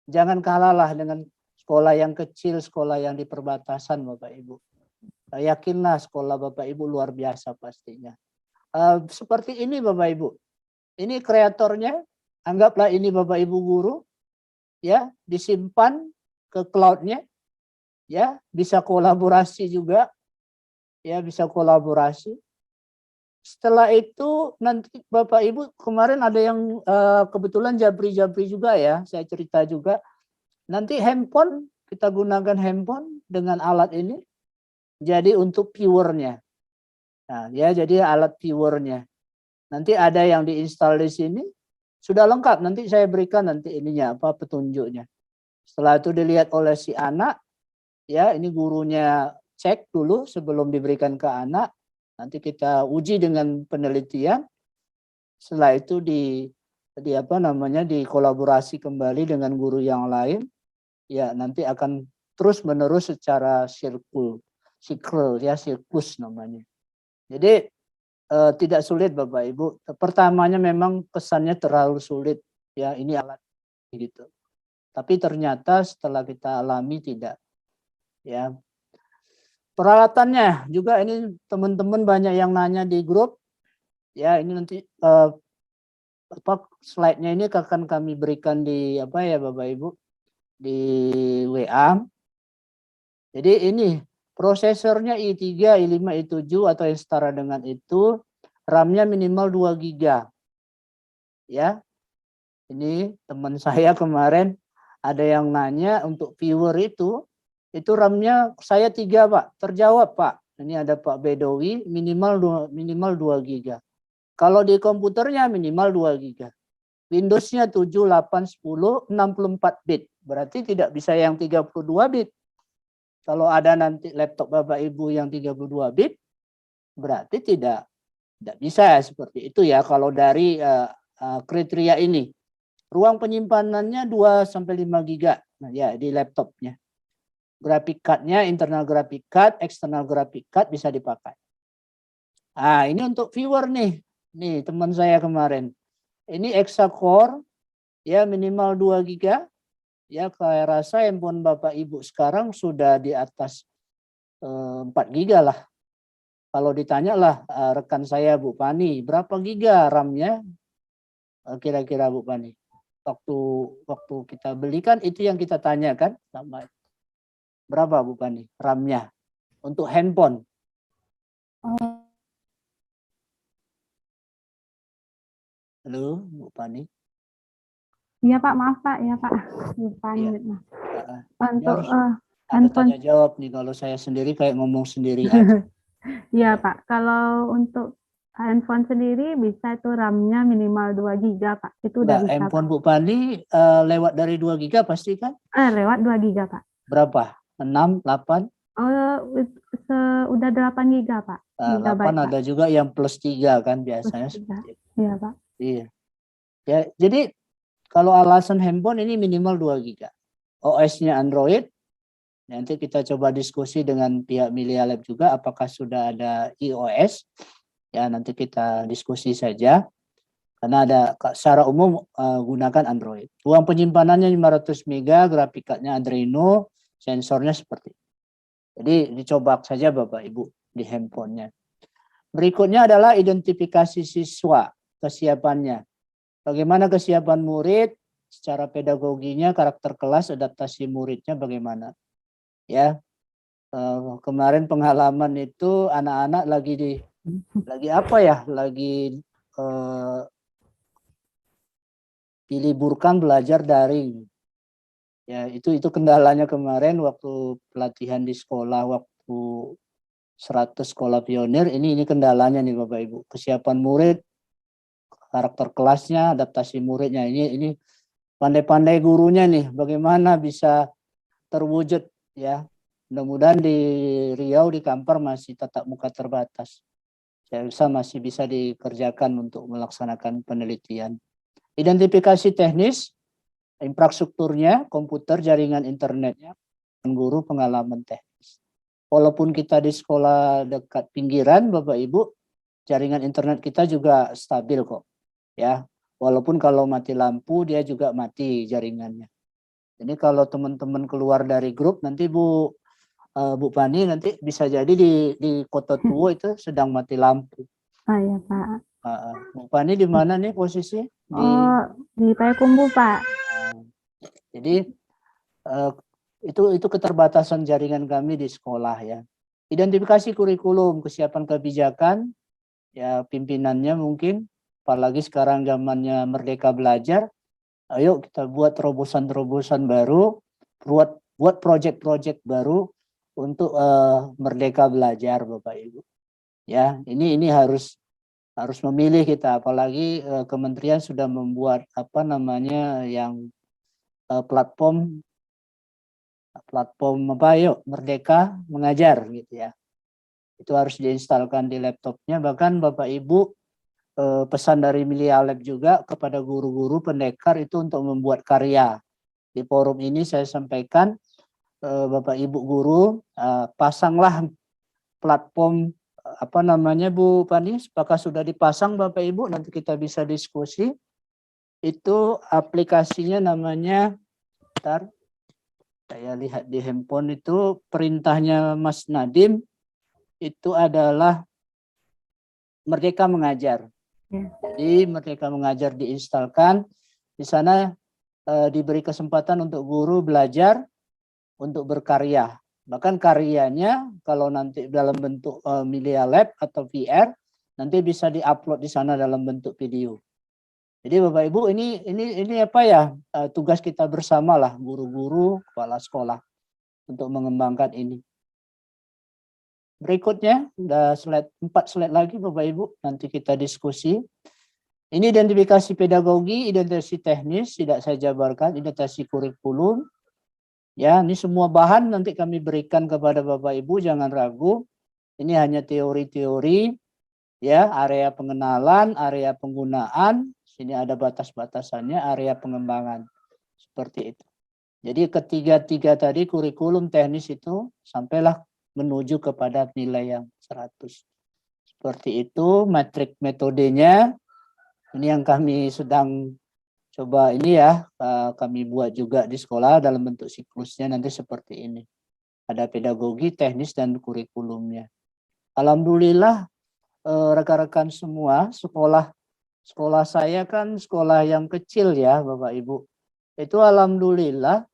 jangan kalahlah dengan sekolah yang kecil, sekolah yang di perbatasan Bapak Ibu. Yakinlah sekolah Bapak Ibu luar biasa pastinya. Seperti ini Bapak Ibu. Ini kreatornya, anggaplah ini Bapak Ibu guru, ya, disimpan ke cloud-nya, ya, bisa kolaborasi juga, ya, bisa kolaborasi. Setelah itu nanti Bapak Ibu kemarin ada yang kebetulan Jabri juga ya, saya cerita juga. Nanti handphone, kita gunakan handphone dengan alat ini, jadi untuk viewernya. Nah, ya, jadi alat viewernya. Nanti ada yang diinstal di sini, sudah lengkap. Nanti saya berikan nanti ininya apa petunjuknya. Setelah itu dilihat oleh si anak, ya ini gurunya cek dulu sebelum diberikan ke anak. Nanti kita uji dengan penelitian. Setelah itu dikolaborasi kembali dengan guru yang lain. Ya nanti akan terus menerus secara siklus namanya. Jadi tidak sulit Bapak Ibu. Pertamanya memang kesannya terlalu sulit. Ya ini alat gitu. Tapi ternyata setelah kita alami tidak. Ya. Peralatannya juga ini teman-teman banyak yang nanya di grup. Ya ini nanti slide-nya ini akan kami berikan di Bapak Ibu di WA. Jadi ini prosesornya i3, i5, i7 atau yang setara dengan itu, RAM-nya minimal 2 GB. Ya. Ini teman saya kemarin ada yang nanya untuk viewer itu RAM-nya saya 3 Pak. Terjawab Pak. Ini ada Pak Bedowi minimal 2 GB. Kalau di komputernya minimal 2 GB. Windows-nya 7, 8, 10, 64 bit. Berarti tidak bisa yang 32 bit. Kalau ada nanti laptop Bapak Ibu yang 32 bit, berarti tidak bisa seperti itu ya kalau dari kriteria ini. Ruang penyimpanannya 2-5 GB nah, ya di laptopnya. Graphic card-nya internal graphic card, external graphic card bisa dipakai. Nah, ini untuk viewer nih. Nih, teman saya kemarin. Ini Exacore ya minimal 2 GB. Ya, saya rasa handphone Bapak Ibu sekarang sudah di atas 4 GB lah. Kalau ditanya lah rekan saya Bu Pani, berapa giga RAM-nya? Kira-kira Bu Pani. Waktu kita belikan itu yang kita tanyakan sama berapa Bu Pani RAM-nya untuk handphone? Halo Bu Pani. Iya Pak, maaf Pak, ya Pak. Lupa Iya. Untuk ada handphone. tanya jawab nih kalau saya sendiri kayak ngomong sendiri aja. Iya Pak, kalau untuk handphone sendiri bisa itu RAM-nya minimal 2 GB Pak. Itu udah bisa. Handphone Bu Pani lewat dari 2 GB pasti kan? Lewat 2 GB Pak. Berapa? 6, 8? Udah 8 GB Pak. 8 ada juga yang plus 3 kan biasanya. Iya Pak. Iya. Ya, jadi kalau alasan handphone ini minimal 2 GB. OS-nya Android. Nanti kita coba diskusi dengan pihak Media Lab juga apakah sudah ada iOS. Ya, nanti kita diskusi saja. Karena ada secara umum gunakan Android. Ruang penyimpanannya 500 MB, grafik card-nya Adreno, sensornya seperti itu. Jadi dicoba saja Bapak Ibu di handphonenya. Berikutnya adalah identifikasi siswa, kesiapannya. Bagaimana kesiapan murid, secara pedagoginya, karakter kelas, adaptasi muridnya bagaimana. Ya, kemarin pengalaman itu anak-anak lagi lagi apa ya? Lagi diliburkan belajar daring. Ya, itu kendalanya kemarin waktu pelatihan di sekolah, waktu 100 sekolah pionir, ini kendalanya nih Bapak Ibu. Kesiapan murid, karakter kelasnya, adaptasi muridnya. Ini pandai-pandai gurunya nih, bagaimana bisa terwujud ya. Mudah-mudahan di Riau, di Kampar masih tatap muka terbatas. Saya rasa masih bisa dikerjakan untuk melaksanakan penelitian. Identifikasi teknis, infrastrukturnya, komputer, jaringan internetnya, guru pengalaman teknis. Walaupun kita di sekolah dekat pinggiran, Bapak Ibu, jaringan internet kita juga stabil kok. Ya, walaupun kalau mati lampu dia juga mati jaringannya. Jadi kalau teman-teman keluar dari grup nanti Bu Pani nanti bisa jadi di Kota Tua itu sedang mati lampu. Oh iya Pak. Bu Pani di mana nih posisi? Di Payakumbuh Pak. Jadi itu keterbatasan jaringan kami di sekolah ya. Identifikasi kurikulum, kesiapan kebijakan, ya pimpinannya mungkin, apalagi sekarang zamannya Merdeka Belajar. Ayo kita buat terobosan-terobosan baru, buat proyek-proyek baru untuk Merdeka Belajar, Bapak Ibu. Ya, ini harus memilih kita, apalagi kementerian sudah membuat yang platform Merdeka Mengajar gitu ya. Itu harus diinstalkan di laptopnya. Bahkan Bapak Ibu pesan dari Milia Lab juga kepada guru-guru pendekar itu untuk membuat karya. Di forum ini saya sampaikan Bapak Ibu guru pasanglah platform Bu Pani, apakah sudah dipasang Bapak Ibu, nanti kita bisa diskusi. Itu aplikasinya namanya, bentar, saya lihat di handphone itu perintahnya Mas Nadim, itu adalah Merdeka Mengajar. Jadi Merdeka Mengajar diinstalkan, di sana diberi kesempatan untuk guru belajar untuk berkarya. Bahkan karyanya kalau nanti dalam bentuk Media Lab atau VR nanti bisa diupload di sana dalam bentuk video. Jadi Bapak Ibu ini apa ya tugas kita bersama lah guru-guru, kepala sekolah untuk mengembangkan ini. Berikutnya udah 4 slide lagi Bapak Ibu, nanti kita diskusi. Ini identifikasi pedagogi, identifikasi teknis, tidak saya jabarkan, identifikasi kurikulum. Ya, ini semua bahan nanti kami berikan kepada Bapak Ibu, jangan ragu. Ini hanya teori-teori, ya, area pengenalan, area penggunaan, sini ada batas-batasannya, area pengembangan. Seperti itu. Jadi ketiga tadi kurikulum teknis itu sampailah menuju kepada nilai yang 100. Seperti itu metrik metodenya. Ini yang kami sedang coba ini ya, kami buat juga di sekolah dalam bentuk siklusnya nanti seperti ini. Ada pedagogi, teknis, dan kurikulumnya. Alhamdulillah rekan-rekan semua, sekolah saya kan sekolah yang kecil ya Bapak Ibu. Itu alhamdulillah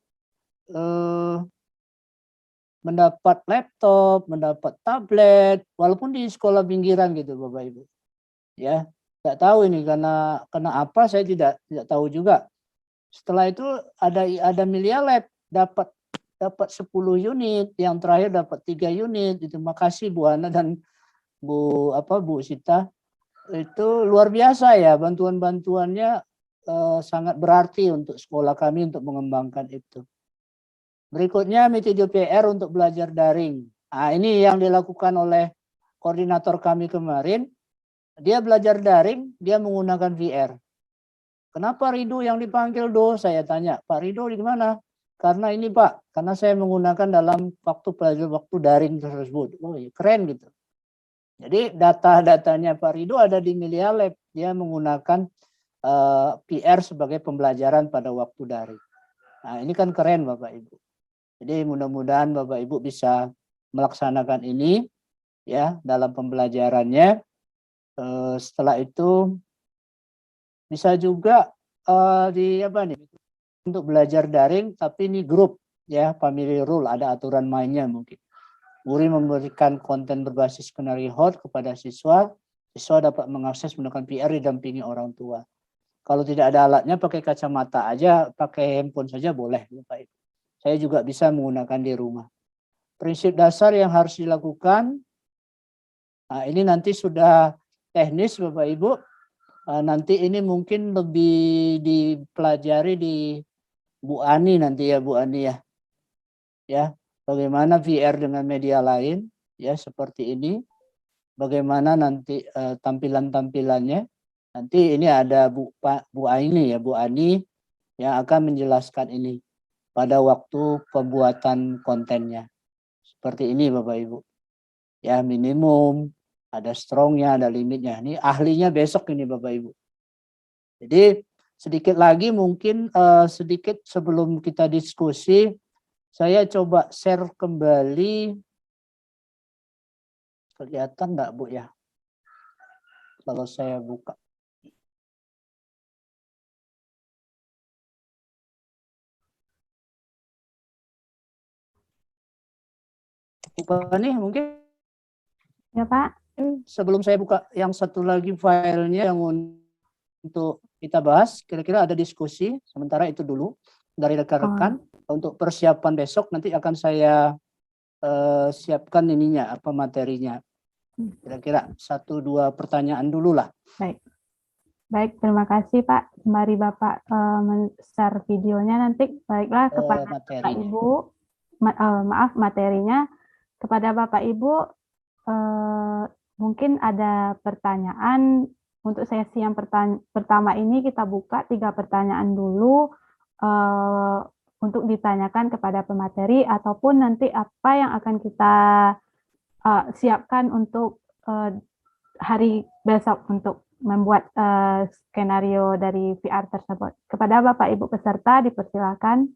mendapat laptop, mendapat tablet, walaupun di sekolah pinggiran gitu Bapak Ibu. Ya. Nggak tahu ini karena apa saya tidak tahu juga. Setelah itu ada Media Lab dapat 10 unit, yang terakhir dapat 3 unit. Itu makasih Bu Ana dan Bu Sita. Itu luar biasa ya, bantuan-bantuannya sangat berarti untuk sekolah kami untuk mengembangkan itu. Berikutnya metode PR untuk belajar daring. Nah, ini yang dilakukan oleh koordinator kami kemarin. Dia belajar daring, dia menggunakan VR. Kenapa Ridho yang dipanggil Do? Saya tanya, Pak Ridho di mana? Karena ini Pak, karena saya menggunakan dalam waktu daring tersebut. Oh, keren gitu. Jadi data-datanya Pak Ridho ada di Media Lab. Dia menggunakan PR sebagai pembelajaran pada waktu daring. Nah, ini kan keren Bapak Ibu. Jadi mudah-mudahan Bapak Ibu bisa melaksanakan ini ya dalam pembelajarannya. Setelah itu bisa juga untuk belajar daring tapi ini grup ya, family rule, ada aturan mainnya mungkin. Guru memberikan konten berbasis skenario hot kepada siswa. Siswa dapat mengakses menggunakan VR didampingi orang tua. Kalau tidak ada alatnya, pakai kacamata aja, pakai handphone saja boleh, Bapak Ibu. Saya juga bisa menggunakan di rumah. Prinsip dasar yang harus dilakukan, nah ini nanti sudah teknis Bapak Ibu. Nanti ini mungkin lebih dipelajari di Bu Ani nanti ya, Bu Ani ya. Ya, bagaimana VR dengan media lain ya seperti ini. Bagaimana nanti tampilan-tampilannya. Nanti ini ada Bu Aini ya, Bu Ani yang akan menjelaskan ini pada waktu pembuatan kontennya. Seperti ini Bapak Ibu. Ya, minimum, ada strongnya, ada limitnya. Ini ahlinya besok ini Bapak Ibu. Jadi sedikit lagi mungkin sedikit sebelum kita diskusi, saya coba share kembali. Kelihatan enggak Bu ya? Kalau saya buka. Buka nih mungkin. Ya Pak. Sebelum saya buka yang satu lagi filenya yang untuk kita bahas, kira-kira ada diskusi, sementara itu dulu dari rekan-rekan. Untuk persiapan besok nanti akan saya siapkan ininya, apa materinya. Kira-kira 1-2 pertanyaan dulu lah. Baik, terima kasih Pak. Mari Bapak men-share videonya nanti. Baiklah kepada Bapak Ibu, maaf materinya. Kepada Bapak Ibu, mungkin ada pertanyaan. Untuk sesi yang pertama ini kita buka 3 pertanyaan dulu untuk ditanyakan kepada pemateri, ataupun nanti apa yang akan kita siapkan untuk hari besok untuk membuat skenario dari VR tersebut. Kepada Bapak Ibu peserta dipersilakan.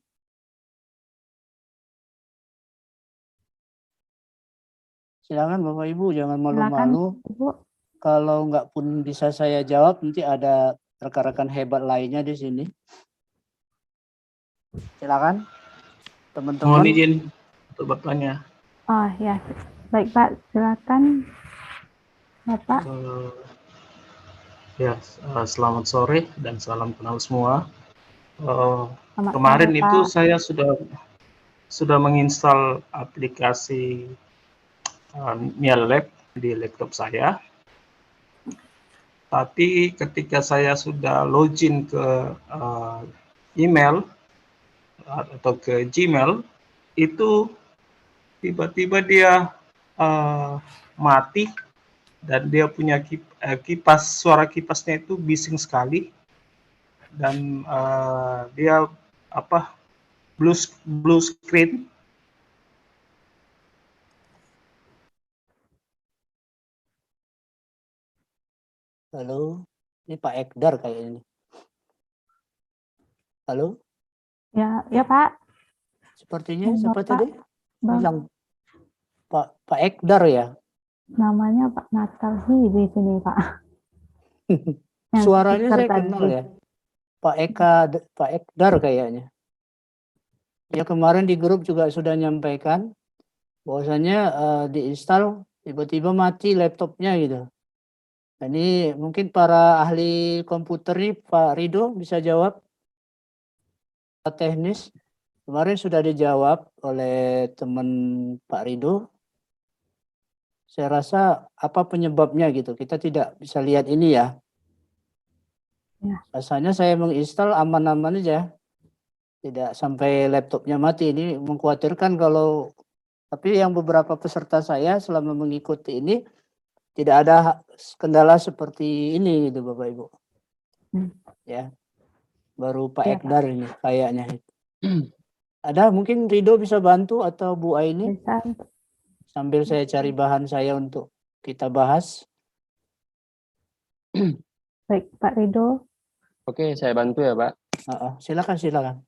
Silakan Bapak Ibu, jangan malu-malu. Kalau nggak pun bisa saya jawab, nanti ada rekan-rekan hebat lainnya di sini. Silakan, teman-teman. Mohon izin untuk bertanya. Oh ya, baik Pak, silakan Bapak. Selamat sore dan salam kenal semua. Kemarin sore, itu Pak. saya sudah menginstal aplikasi Mialab di laptop saya. Tapi ketika saya sudah login ke email atau ke Gmail, itu tiba-tiba dia mati dan dia punya suara kipasnya itu bising sekali, dan dia blue screen. Halo, ini Pak Ekdar kayaknya. Halo? Ya Pak. Sepertinya siapa tadi? Bilang Pak Ekdar ya? Namanya Pak Natalhi di sini Pak. Suaranya saya kenal ya. Pak Ekdar kayaknya. Ya kemarin di grup juga sudah nyampaikan bahwasanya diinstal tiba-tiba mati laptopnya gitu. Ini mungkin para ahli komputer nih, Pak Rido bisa jawab. Teknis kemarin sudah dijawab oleh teman Pak Rido. Saya rasa apa penyebabnya gitu, kita tidak bisa lihat ini ya. Rasanya saya menginstal aman-aman aja, tidak sampai laptopnya mati. Ini mengkhawatirkan kalau, tapi yang beberapa peserta saya selama mengikuti ini tidak ada kendala seperti ini gitu Bapak Ibu. Ya, baru Pak Ekdar ini kayaknya. Ada mungkin Rido bisa bantu atau Bu Aini? Bisa. Sambil saya cari bahan saya untuk kita bahas. Baik Pak Rido. Oke, saya bantu ya Pak. Silakan.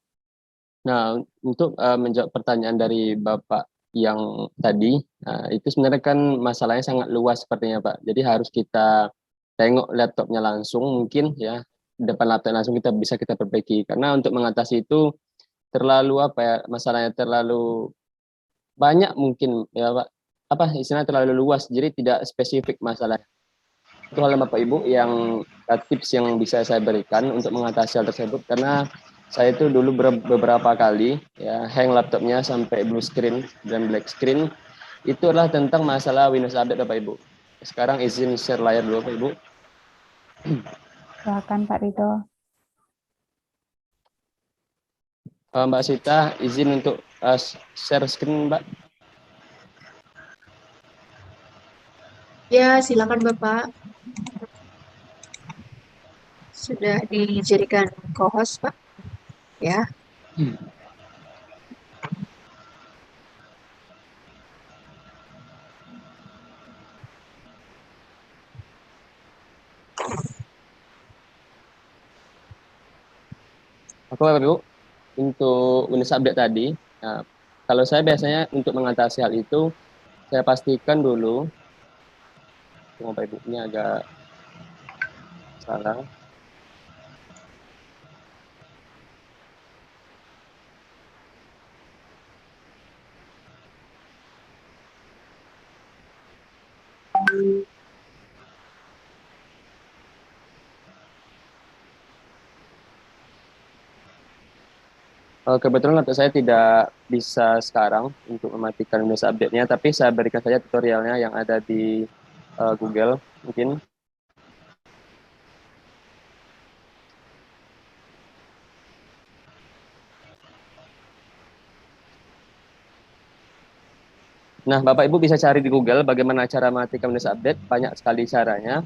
Nah, untuk menjawab pertanyaan dari Bapak yang tadi, itu sebenarnya kan masalahnya sangat luas sepertinya Pak. Jadi harus kita tengok laptopnya langsung mungkin ya, depan laptop langsung bisa kita perbaiki. Karena untuk mengatasi itu terlalu masalahnya terlalu banyak mungkin ya Pak. apa istilahnya terlalu luas, jadi tidak spesifik masalah. Itu hal Bapak Ibu yang tips yang bisa saya berikan untuk mengatasi hal tersebut, karena saya itu dulu beberapa kali ya hang laptopnya sampai blue screen dan black screen. Itu adalah tentang masalah Windows Update Bapak Ibu. Sekarang izin share layar dulu Bapak Ibu. Silakan Pak Ridho. Mbak Sita izin untuk share screen Mbak. Ya, silakan Bapak. Sudah dijadikan co-host, Pak. Ya. Oke Bapak Ibu, untuk Windows Update tadi, nah, kalau saya biasanya untuk mengatasi hal itu, saya pastikan dulu, Bapak Ibu ini agak salah. Kebetulan laptop saya tidak bisa sekarang untuk mematikan Windows Update-nya, tapi saya berikan saja tutorialnya yang ada di Google mungkin. Nah, Bapak Ibu bisa cari di Google bagaimana cara mematikan Windows Update, banyak sekali caranya.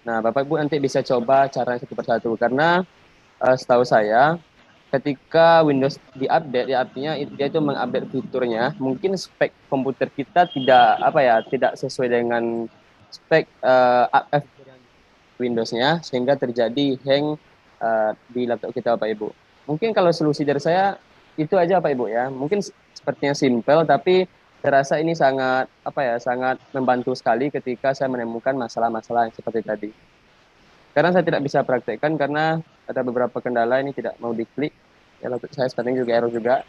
Nah, Bapak Ibu nanti bisa coba caranya satu persatu, karena setahu saya ketika Windows diupdate, ya artinya dia itu mengupdate fiturnya, mungkin spek komputer kita tidak sesuai dengan spek Windows-nya, sehingga terjadi hang di laptop kita Bapak Ibu. Mungkin kalau solusi dari saya itu aja Bapak Ibu ya, mungkin sepertinya simple, tapi saya rasa ini sangat sangat membantu sekali ketika saya menemukan masalah-masalah yang seperti tadi. Karena saya tidak bisa praktekkan karena ada beberapa kendala ini tidak mau diklik. Ya, saya sepertinya juga error juga.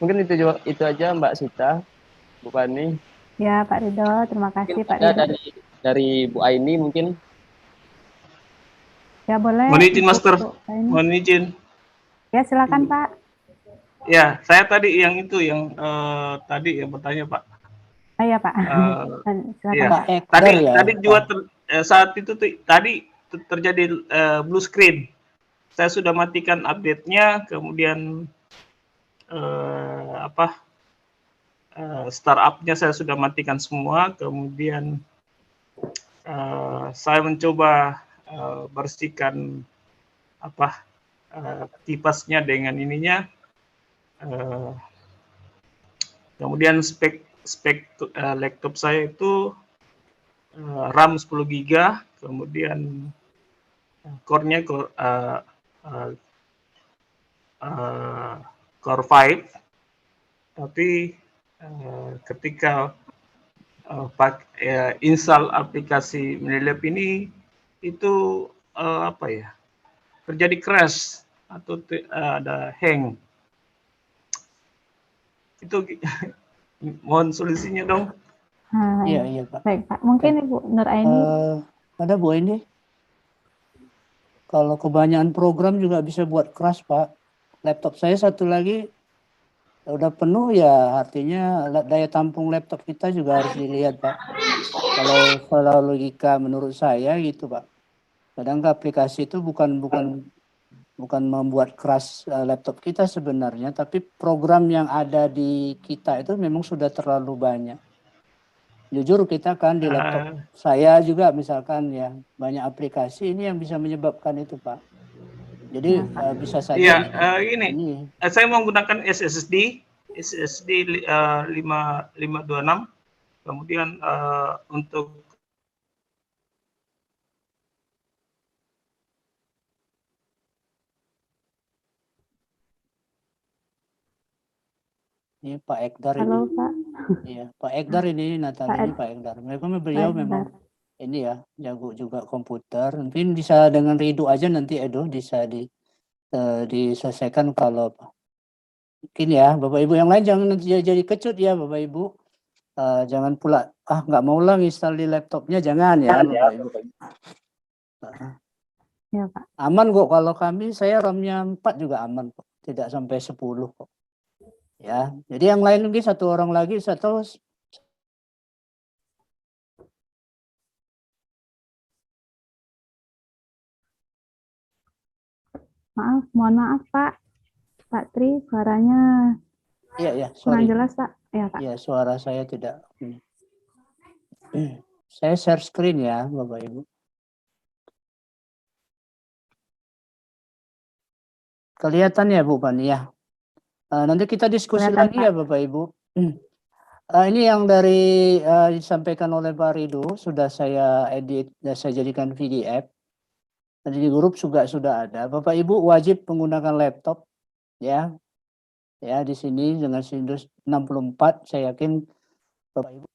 Mungkin itu aja Mbak Sita, Bu Fani. Ya Pak Ridho, terima kasih Pak Ada Ridho. dari Bu Aini mungkin. Ya boleh. Mohon izin Master, Ini. mohon izin. Ya silakan Pak. Ya, saya tadi yang tadi yang bertanya Pak. Oh ya Pak. Silakan Iya. Pak. Tadi juga saat itu tadi terjadi blue screen. Saya sudah matikan update-nya, kemudian startup-nya saya sudah matikan semua, kemudian saya mencoba bersihkan kipasnya dengan ininya. Kemudian spek laptop saya itu RAM 10 GB, kemudian core-nya Core 5, tapi ketika install aplikasi Minilab ini itu terjadi crash atau ada hang. Itu mohon solusinya dong. Iya Pak. Baik Pak, mungkin Ibu Nur Aini. Ada Bu Aini. Kalau kebanyakan program juga bisa buat crash Pak. Laptop saya satu lagi udah penuh ya, artinya daya tampung laptop kita juga harus dilihat Pak. Kalau logika menurut saya gitu Pak. Kadang aplikasi itu bukan membuat crash laptop kita sebenarnya, tapi program yang ada di kita itu memang sudah terlalu banyak. Jujur kita kan di laptop saya juga misalkan ya banyak aplikasi ini yang bisa menyebabkan itu Pak. Jadi bisa saja. Ini saya menggunakan SSD 526, kemudian untuk ini Pak Ekdar Halo ini. Pak. Iya, Pak Ekdar ini ini Pak Ekdar. Beliau memang ini ya jago juga komputer. Mungkin bisa dengan Ridho aja nanti Edo bisa diselesaikan kalau mungkin ya Bapak Ibu yang lain jangan nanti jadi kecut ya Bapak Ibu. Jangan pula nggak mau lah install di laptopnya, jangan ya Bapak Ibu. Ya, Pak. Aman kok kalau kami, saya RAM-nya 4 juga aman kok, tidak sampai 10 kok. Ya, jadi yang lain mungkin satu orang lagi satu. Maaf, mohon maaf Pak. Pak Tri, suaranya Iya, kurang sorry. jelas Pak. Ya Pak. Iya, suara saya tidak. Saya share screen ya, Bapak Ibu. Kelihatan ya Bu Pani ya. Nanti kita diskusi Kelihatan, lagi ya Bapak Ibu. Ini yang dari disampaikan oleh Pak Rido sudah saya edit dan saya jadikan PDF. Tadi di grup juga sudah ada. Bapak Ibu wajib menggunakan laptop ya. Ya, di sini dengan Windows 64 saya yakin Bapak Ibu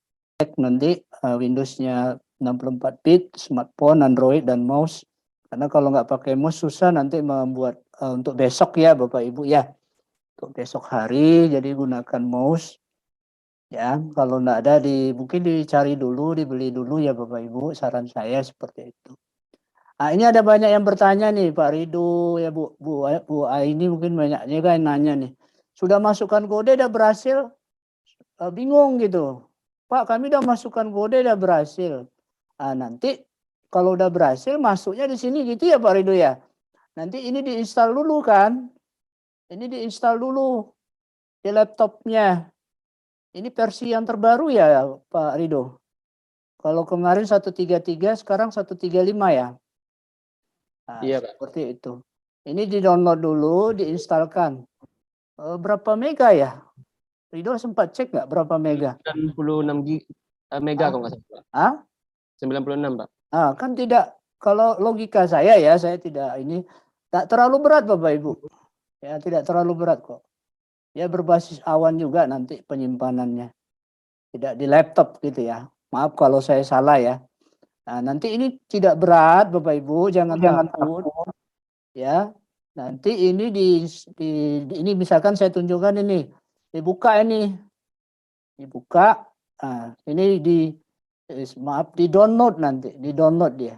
cek nanti Windows-nya 64 bit, smartphone, Android dan mouse. Karena kalau nggak pakai mouse susah nanti membuat untuk besok ya Bapak Ibu ya. Untuk besok hari jadi gunakan mouse. Ya, kalau nggak ada mungkin dicari dulu, dibeli dulu ya Bapak Ibu, saran saya seperti itu. Nah, ini ada banyak yang bertanya nih Pak Rido ya Bu ini mungkin banyak juga yang nanya nih. Sudah masukkan kode udah berhasil? Bingung gitu. Pak, kami udah masukkan kode udah berhasil. Nanti kalau udah berhasil masuknya di sini gitu ya Pak Rido ya. Nanti ini diinstal dulu kan? Ini diinstal dulu di laptopnya. Ini versi yang terbaru ya Pak Rido. Kalau kemarin 133, sekarang 135 ya. Iya, Pak. Seperti itu. Ini di-download dulu, diinstalkan. Berapa mega ya? Rido sempat cek nggak berapa mega? 96 mega kalau nggak salah. 96, Pak. Kan tidak, kalau logika saya ya, saya tidak tak terlalu berat Bapak Ibu. Ya, tidak terlalu berat kok. Ya berbasis awan juga nanti penyimpanannya. Tidak di laptop gitu ya. Maaf kalau saya salah ya. Nanti ini tidak berat Bapak Ibu, jangan takut. Ya. Nanti ini ini misalkan saya tunjukkan ini. Dibuka ini. Dibuka. Ini di-download nanti, di-download dia.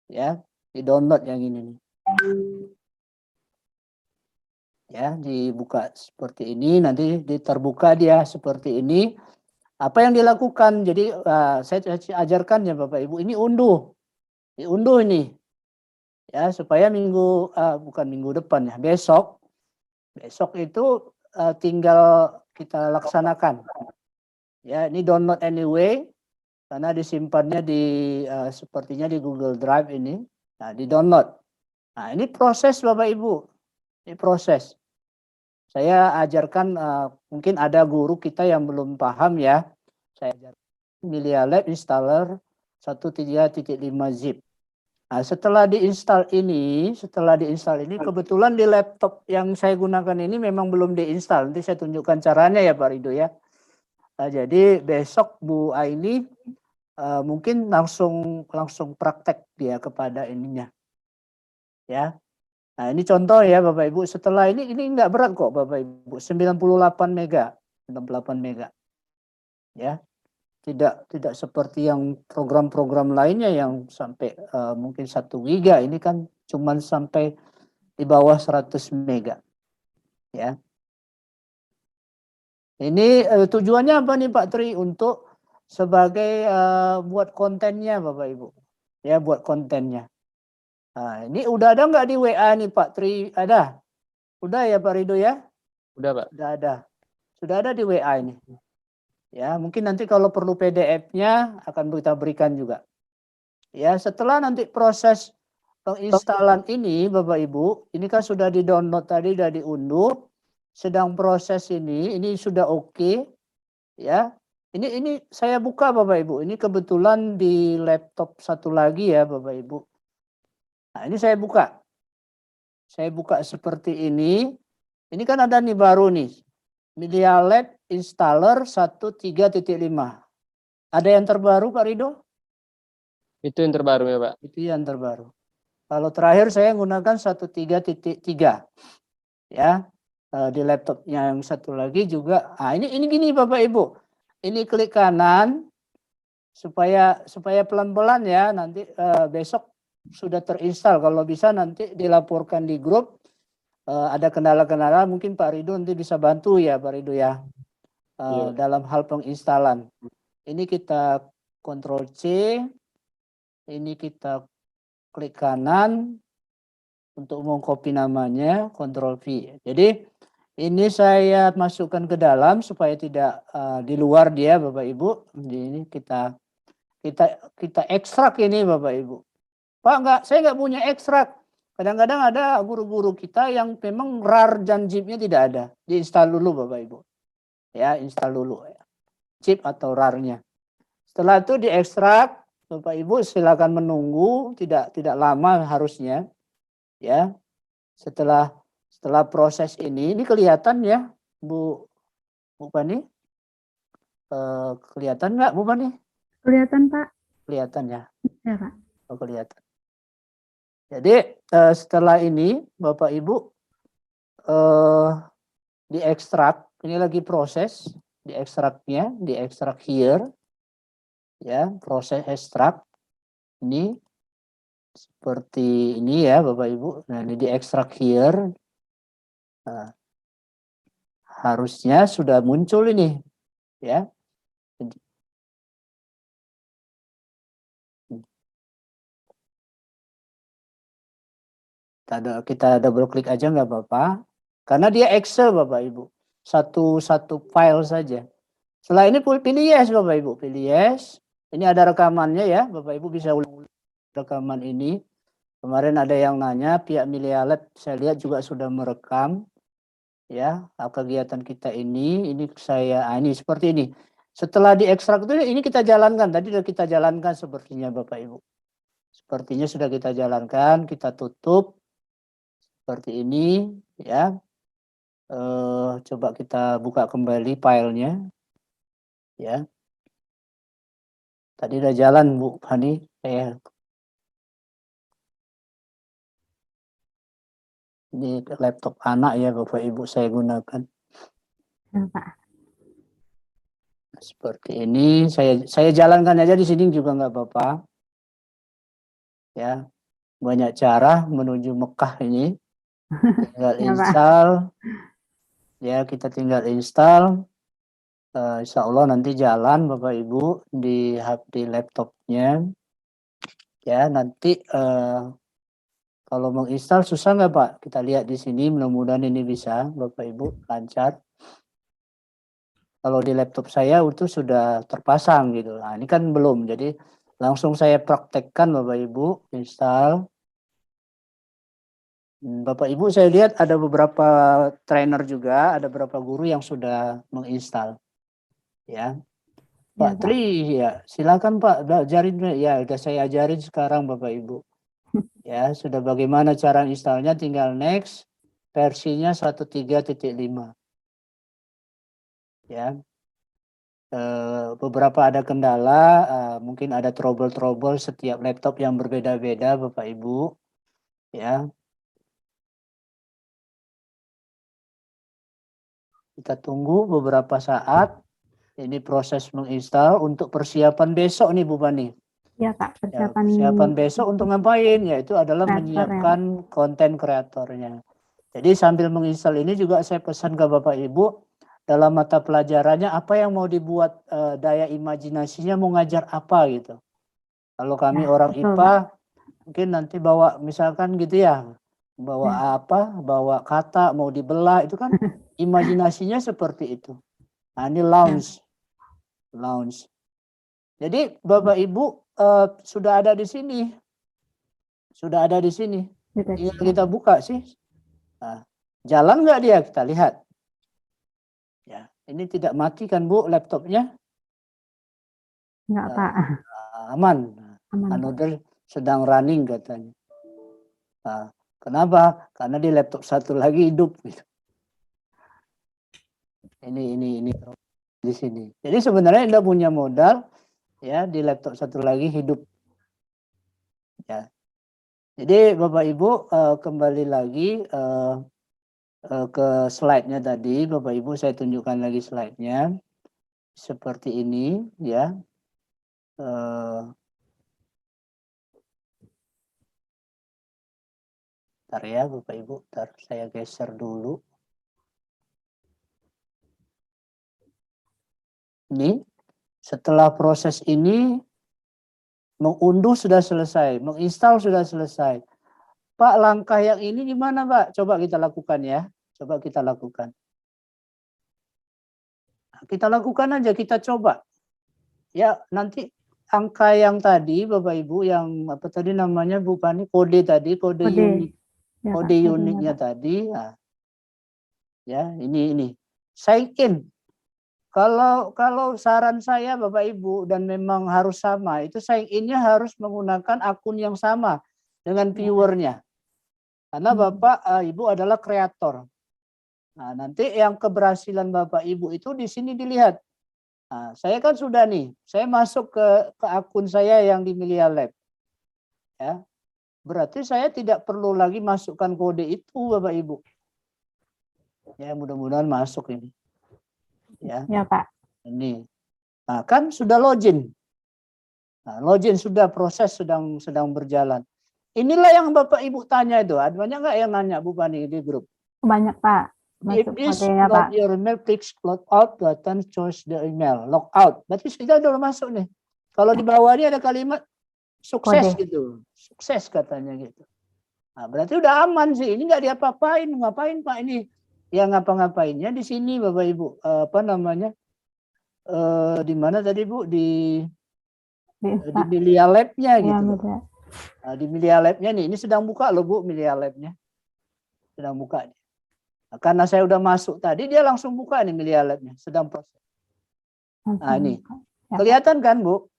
Ya, di-download yang ini nih. Ya, dibuka seperti ini, nanti terbuka dia seperti ini. Apa yang dilakukan? Jadi saya ajarkan ya Bapak Ibu, ini diunduh ini, ya supaya bukan minggu depan ya, besok itu tinggal kita laksanakan. Ya, ini download anyway, karena disimpannya sepertinya di Google Drive ini. Nah, di-download. Nah, ini proses Bapak Ibu. Ini proses. Saya ajarkan, mungkin ada guru kita yang belum paham ya. Saya ajarkan Melia Lab Installer 1.3.5 zip. Nah, setelah diinstal ini, kebetulan di laptop yang saya gunakan ini memang belum diinstal. Nanti saya tunjukkan caranya ya Pak Rido ya. Jadi besok Bu Aini mungkin langsung praktek dia kepada ininya. Ya. Nah, ini contoh ya Bapak Ibu. Setelah ini enggak berat kok Bapak Ibu. 98 mega. Ya. Tidak seperti yang program-program lainnya yang sampai mungkin 1 giga. Ini kan cuman sampai di bawah 100 mega. Ya. Ini tujuannya apa nih Pak Tri? Untuk sebagai buat kontennya Bapak Ibu. Ya, buat kontennya. Nah, ini udah ada nggak di WA nih Pak Tri? Ada? Udah ya Pak Rido ya? Udah, Pak. Sudah ada. Sudah ada di WA ini. Ya, mungkin nanti kalau perlu PDF-nya akan kita berikan juga. Ya, setelah nanti proses penginstalan ini Bapak Ibu, ini kan sudah di-download tadi, sudah diunduh, sedang proses ini sudah oke. Ya. Ini saya buka Bapak Ibu. Ini kebetulan di laptop satu lagi ya Bapak Ibu. Nah, ini saya buka. Saya buka seperti ini. Ini kan ada nih baru nih. Media Lab Installer 1.3.5. Ada yang terbaru Pak Rido? Itu yang terbaru ya Pak? Itu yang terbaru. Kalau terakhir saya menggunakan 1.3.3. Ya. Di laptopnya yang satu lagi juga. Ini gini Bapak Ibu. ini klik kanan supaya pelan-pelan ya, nanti besok sudah terinstal. Kalau bisa nanti dilaporkan di grup. Ada kendala-kendala, mungkin Pak Ridho nanti bisa bantu ya Pak Ridho ya, dalam hal penginstalan. Ini kita Ctrl C, ini kita klik kanan untuk mengcopy namanya, Ctrl V. Jadi ini saya masukkan ke dalam supaya tidak di luar dia Bapak Ibu. Ini kita ekstrak ini Bapak Ibu. Pak, saya nggak punya ekstrak. Kadang-kadang ada guru-guru kita yang memang RAR dan zip-nya tidak ada. Diinstal dulu Bapak Ibu. Ya, install dulu ya. Zip atau RAR-nya. Setelah itu diekstrak, Bapak Ibu silakan menunggu, tidak lama harusnya. Ya. Setelah proses ini kelihatan ya, Bu Pani? Kelihatan nggak Bu Pani? Kelihatan, Pak. Kelihatan ya. Ya, Pak. Oh, kelihatan. Jadi setelah ini Bapak Ibu diekstrak, ini lagi proses diekstraknya, diekstrak here, ya proses ekstrak ini seperti ini ya Bapak Ibu. Nah ini diekstrak here, nah, harusnya sudah muncul ini, ya. Kita double klik aja nggak apa-apa, karena dia Excel Bapak Ibu, satu file saja. Setelah ini pilih yes Bapak Ibu, pilih yes. Ini ada rekamannya ya, Bapak Ibu bisa ulang rekaman ini. Kemarin ada yang nanya, pihak Milialab saya lihat juga sudah merekam ya kegiatan kita ini saya ini seperti ini. Setelah diekstrak itu ini kita jalankan, tadi sudah kita jalankan sepertinya Bapak Ibu. Sepertinya sudah kita jalankan, kita tutup. Seperti ini ya, coba kita buka kembali filenya ya. Tadi udah jalan Bu Hani, ini laptop anak ya Bapak Ibu saya gunakan. Ya, Pak. Seperti ini saya jalankan aja di sini juga nggak apa-apa ya. Banyak cara menuju Mekah ini. Tinggal install ya, kita tinggal install. Insya Allah nanti jalan Bapak Ibu di laptopnya ya. Nanti kalau menginstal susah nggak Pak? Kita lihat di sini, mudah-mudahan ini bisa Bapak Ibu lancar. Kalau di laptop saya itu sudah terpasang gitu. Nah ini kan belum, jadi langsung saya praktekkan Bapak Ibu install. Bapak Ibu saya lihat ada beberapa trainer juga, ada beberapa guru yang sudah menginstal. Ya. Pak Tri, ya silakan Pak, ajarin ya, udah saya ajarin sekarang Bapak Ibu. Ya, sudah bagaimana cara installnya, tinggal next, versinya 13.5. Ya. Beberapa ada kendala, mungkin ada trouble setiap laptop yang berbeda-beda Bapak Ibu. Ya. Kita tunggu beberapa saat. Ini proses menginstal untuk persiapan besok nih Bu Bani. Ya Pak, persiapan besok untuk ngapain? Yaitu adalah menyiapkan konten kreatornya. Jadi sambil menginstal ini juga saya pesan ke Bapak Ibu, dalam mata pelajarannya apa yang mau dibuat, daya imajinasinya mau ngajar apa gitu. Kalau kami orang IPA, mungkin nanti bawa misalkan gitu ya, bawa bawa kata mau dibelah, itu kan imajinasinya seperti itu. Nah ini launch. Jadi Bapak Ibu sudah ada di sini. Tinggal kita buka sih. Nah, jalan nggak dia? Kita lihat. Ya, ini tidak mati kan Bu laptopnya? Enggak Pak. Aman. Another sedang running katanya. Nah, kenapa? Karena di laptop satu lagi hidup. Ini di sini. Jadi sebenarnya Anda punya modal ya, di laptop satu lagi hidup. Ya. Jadi Bapak Ibu kembali lagi ke slide-nya tadi. Bapak Ibu saya tunjukkan lagi slide-nya. seperti ini ya. Bentar ya Bapak Ibu, bentar saya geser dulu. Ini setelah proses ini mengunduh sudah selesai, menginstal sudah selesai. Pak, langkah yang ini gimana Pak? Coba kita lakukan ya. Coba kita lakukan. Kita lakukan aja, kita coba. Ya, nanti angka yang tadi Bapak Ibu yang apa tadi namanya Bu Pani, kode tadi, kode unik. Ya, Pak, Kode kodenya, uniknya Pak. tadi. Nah, ya, ini. Sign in. Kalau saran saya Bapak Ibu dan memang harus sama, itu sign in-nya harus menggunakan akun yang sama dengan viewernya. Karena Bapak Ibu adalah kreator. Nah, nanti yang keberhasilan Bapak Ibu itu di sini dilihat. Nah, saya kan sudah nih, saya masuk ke akun saya yang di Milia Lab. Ya. Berarti saya tidak perlu lagi masukkan kode itu Bapak Ibu. Ya, mudah-mudahan masuk ini. Ya. Ya, Pak. Ini. Nah, kan sudah login. Nah, login sudah, proses sedang berjalan. Inilah yang Bapak Ibu tanya itu. Ada banyak nggak yang nanya Bu Pani di grup? Banyak, Pak. If Masuk this kodenya, not Pak. your email, click log out button, choose the email. Log out. Berarti kita udah masuk nih. Kalau di bawah ini ada kalimat sukses Kode. gitu. Sukses katanya gitu. Nah, berarti udah aman sih. Ini nggak diapa-apain. Ngapain Pak ini? Ya ngapa-ngapainnya di sini Bapak Ibu. Apa namanya? Di mana tadi Bu? Di Milia Lab-nya gitu loh. Nah, di Milia Lab-nya nih. Ini sedang buka loh Bu, Milia Lab-nya. Sedang buka. Nah, karena saya udah masuk tadi, dia langsung buka nih Milia Lab-nya. Sedang proses. Nah ini. Kelihatan kan Bu?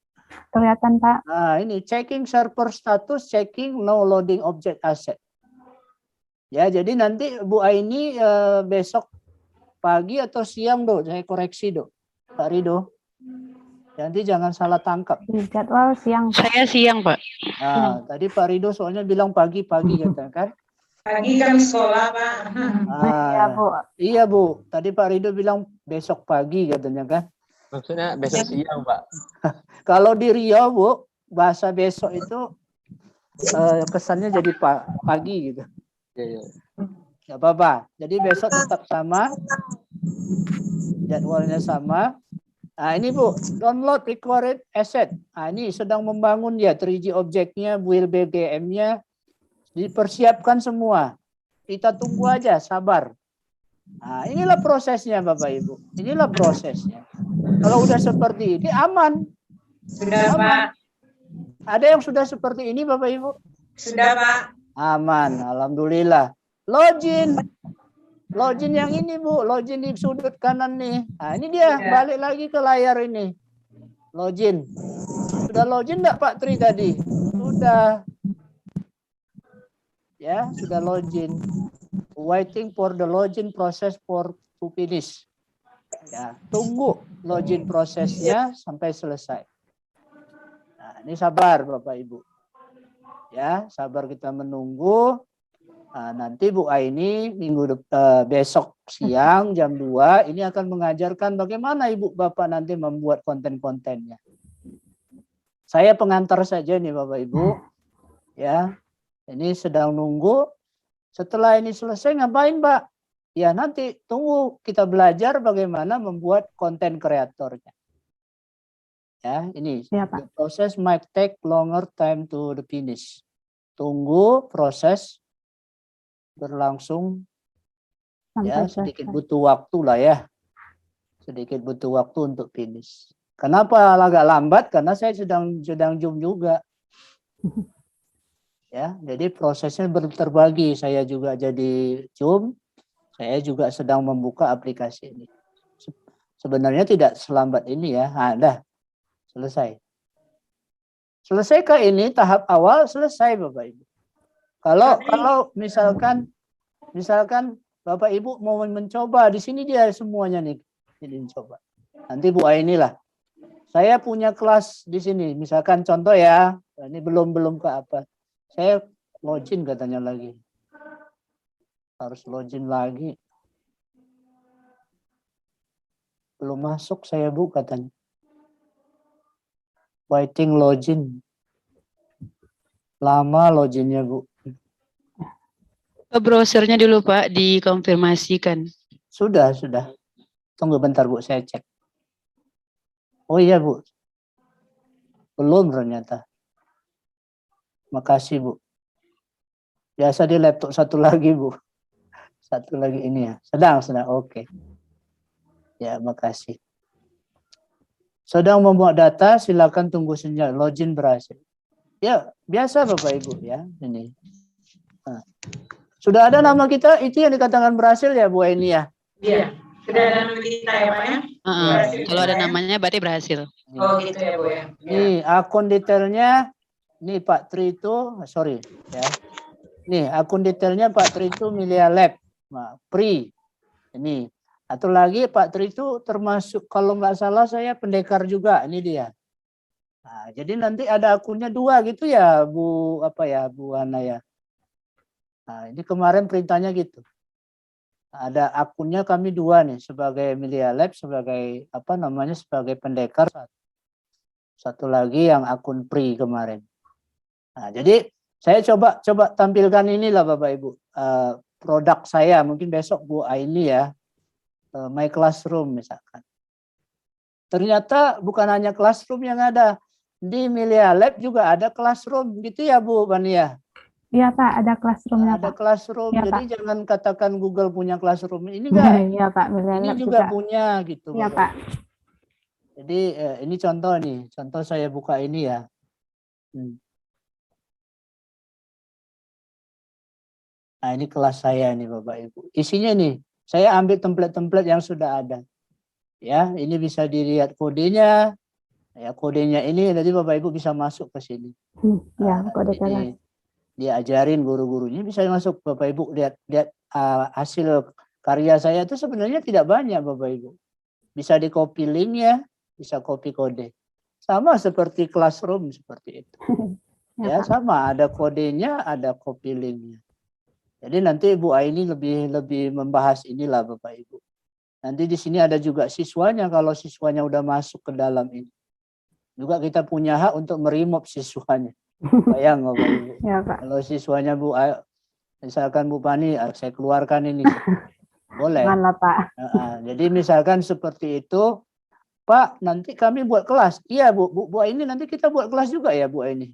Kelihatan Pak. Nah ini checking server status, checking no loading object asset. Ya jadi nanti Bu Aini besok pagi atau siang Do, saya koreksi Do. Pak Rido. Nanti jangan salah tangkap. Di jadwal siang. Saya siang Pak. Nah tadi Pak Rido soalnya bilang pagi-pagi katanya kan. Pagi kan sekolah Pak. Iya Bu. Iya Bu, tadi Pak Rido bilang besok pagi katanya kan. Maksudnya besok siang, Pak. Kalau di Riau, Bu, bahasa besok itu kesannya jadi pagi gitu. Iya. Gak apa-apa. Jadi besok tetap sama. Jadwalnya sama. Nah ini Bu, download required asset. Nah ini sedang membangun ya 3G objeknya, build BGM-nya. Dipersiapkan semua. Kita tunggu aja, sabar. Nah inilah prosesnya Bapak Ibu. Inilah prosesnya. Kalau udah seperti ini aman. Sudah aman. Pak. Ada yang sudah seperti ini Bapak Ibu? Sudah Pak. Aman, alhamdulillah. Login. Login yang ini Bu, login di sudut kanan nih. Nah ini dia, balik lagi ke layar ini. Login. Sudah login enggak Pak Tri tadi? Sudah. Ya, sudah login. Waiting for the login process to finish. Ya, tunggu login prosesnya sampai selesai. Nah, ini sabar Bapak Ibu. Ya, sabar kita menunggu. Nah, nanti Bu Aini besok siang jam 2 ini akan mengajarkan bagaimana Ibu Bapak nanti membuat konten-kontennya. Saya pengantar saja nih Bapak Ibu. Ya. Ini sedang nunggu. Setelah ini selesai ngapain Pak? Ya nanti tunggu kita belajar bagaimana membuat konten kreatornya. Ya ini proses might take longer time to the finish. Tunggu proses berlangsung. Ya sedikit butuh waktu lah ya. Sedikit butuh waktu untuk finish. Kenapa agak lambat? Karena saya sedang Zoom juga. Ya, jadi prosesnya terbagi. Saya juga jadi Zoom, saya juga sedang membuka aplikasi ini. Sebenarnya tidak selambat ini ya. Nah, dah selesai. Selesaikah ini tahap awal? Selesai Bapak Ibu. Kalau misalkan Bapak Ibu mau mencoba, di sini dia semuanya nih. Jadi coba. Nanti Bu Aini lah. Saya punya kelas di sini. Misalkan contoh ya, ini belum ke apa. Saya login katanya lagi. Harus login lagi. Belum masuk saya Bu katanya. Waiting login. Lama loginnya Bu. Browsernya dulu Pak, dikonfirmasikan. Sudah. Tunggu bentar Bu, saya cek. Oh iya Bu. Belum ternyata. Makasih Bu. Biasa di laptop satu lagi Bu. Satu lagi ini ya. Sedang. Oke. Ya, makasih. Sedang membuat data, silakan tunggu saja. Login berhasil. Ya, biasa Bapak Ibu ya. Ini. Nah. Sudah ada nama kita, itu yang dikatakan berhasil ya Bu ini ya? Iya, sudah ada nama kita ya Pak ya? Kalau ada namanya berarti berhasil. Oh gitu ya Bu ya. Nih, akun detailnya, nih Pak Tri itu, sorry ya. Nih, akun detailnya Pak Tri itu Milia Lab. Nah, Pri. Ini. Atau lagi Pak Tri itu termasuk, kalau nggak salah saya pendekar juga, ini dia. Nah, jadi nanti ada akunnya 2 gitu ya Bu, Bu Hana ya. Nah, ini kemarin perintahnya gitu. Ada akunnya kami 2 nih, sebagai Milia Lab, sebagai sebagai pendekar. Satu lagi yang akun Pri kemarin. Nah, jadi saya coba tampilkan inilah Bapak Ibu. Produk saya, mungkin besok Bu Aini ya. My Classroom misalkan. Ternyata bukan hanya Classroom yang ada. Di Milia Lab juga ada Classroom. Gitu ya Bu Bania? Iya Pak, ada Classroom-nya Ada Pak. Classroom, Ya, jadi Pak. jangan katakan Google punya Classroom. Ini enggak, Iya Pak, ini Lab juga punya gitu. Iya Bapak. Pak. Jadi ini contoh nih, contoh saya buka ini ya. Nah ini kelas saya nih Bapak Ibu. Isinya nih, saya ambil template-template yang sudah ada. Ya, ini bisa dilihat kodenya. Ya, kodenya ini nanti Bapak Ibu bisa masuk ke sini. Ya, kode kelas. Diajarin guru-gurunya bisa masuk Bapak Ibu lihat hasil karya saya itu sebenarnya tidak banyak Bapak Ibu. Bisa di copy linknya, bisa copy kode. Sama seperti Classroom seperti itu. Ya, sama ada kodenya, ada copy linknya. Jadi nanti Ibu Aini lebih membahas inilah Bapak Ibu. Nanti di sini ada juga siswanya kalau siswanya udah masuk ke dalam ini. Juga kita punya hak untuk merimove siswanya. Bayang Bapak Ibu. Ya, Pak. Kalau siswanya misalkan Bu Pani, saya keluarkan ini. Boleh. Janganlah Pak. Jadi misalkan seperti itu, Pak, nanti kami buat kelas. Iya Bu ini nanti kita buat kelas juga ya Bu ini.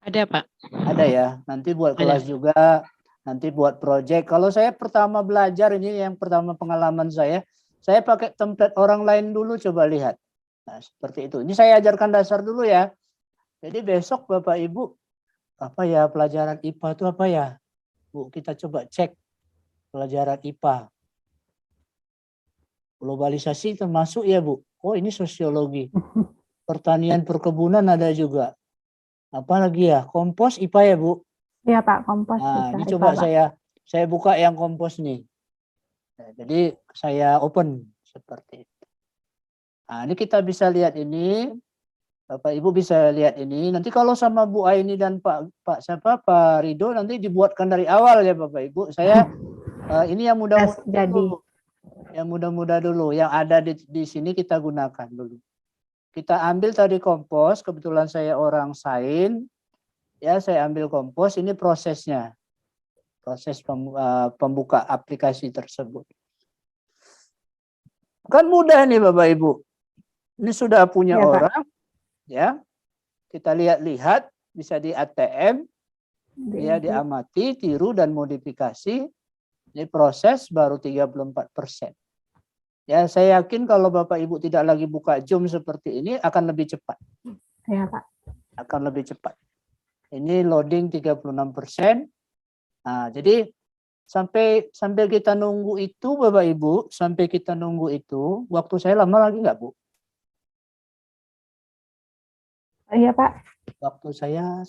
Ada Pak. Ada ya, nanti buat kelas juga, nanti buat project. Kalau saya pertama belajar, ini yang pertama pengalaman saya pakai template orang lain dulu, coba lihat. Nah seperti itu, ini saya ajarkan dasar dulu ya. Jadi besok Bapak Ibu, pelajaran IPA itu apa ya? Bu, kita coba cek pelajaran IPA. Globalisasi termasuk ya Bu. Oh ini sosiologi. Pertanian perkebunan ada juga. Apa lagi ya? Kompos IPA ya Bu? Iya Pak, kompos. Nah, ini IPA, coba Pak. saya buka yang kompos nih. Nah, jadi saya open seperti itu. Nah, ini kita bisa lihat ini. Bapak Ibu bisa lihat ini. Nanti kalau sama Bu Aini dan Pak Rido nanti dibuatkan dari awal ya Bapak Ibu. Saya ini yang mudah-mudah dulu. Yang mudah-mudah dulu. Yang ada di sini kita gunakan dulu. Kita ambil tadi kompos. Kebetulan saya orang sains. Ya, saya ambil kompos. Ini prosesnya. Proses pembuka aplikasi tersebut. Kan mudah nih Bapak Ibu. Ini sudah punya orang. Ya, kita lihat-lihat, bisa di ATM, ya diamati, tiru dan modifikasi. Ini proses baru 34%. Ya, saya yakin kalau Bapak Ibu tidak lagi buka Zoom seperti ini akan lebih cepat. Ya, Pak. Akan lebih cepat. Ini loading 36%. Nah, jadi sampai kita nunggu itu Bapak Ibu, sampai kita nunggu itu, waktu saya lama lagi nggak Bu? Iya Pak. Waktu saya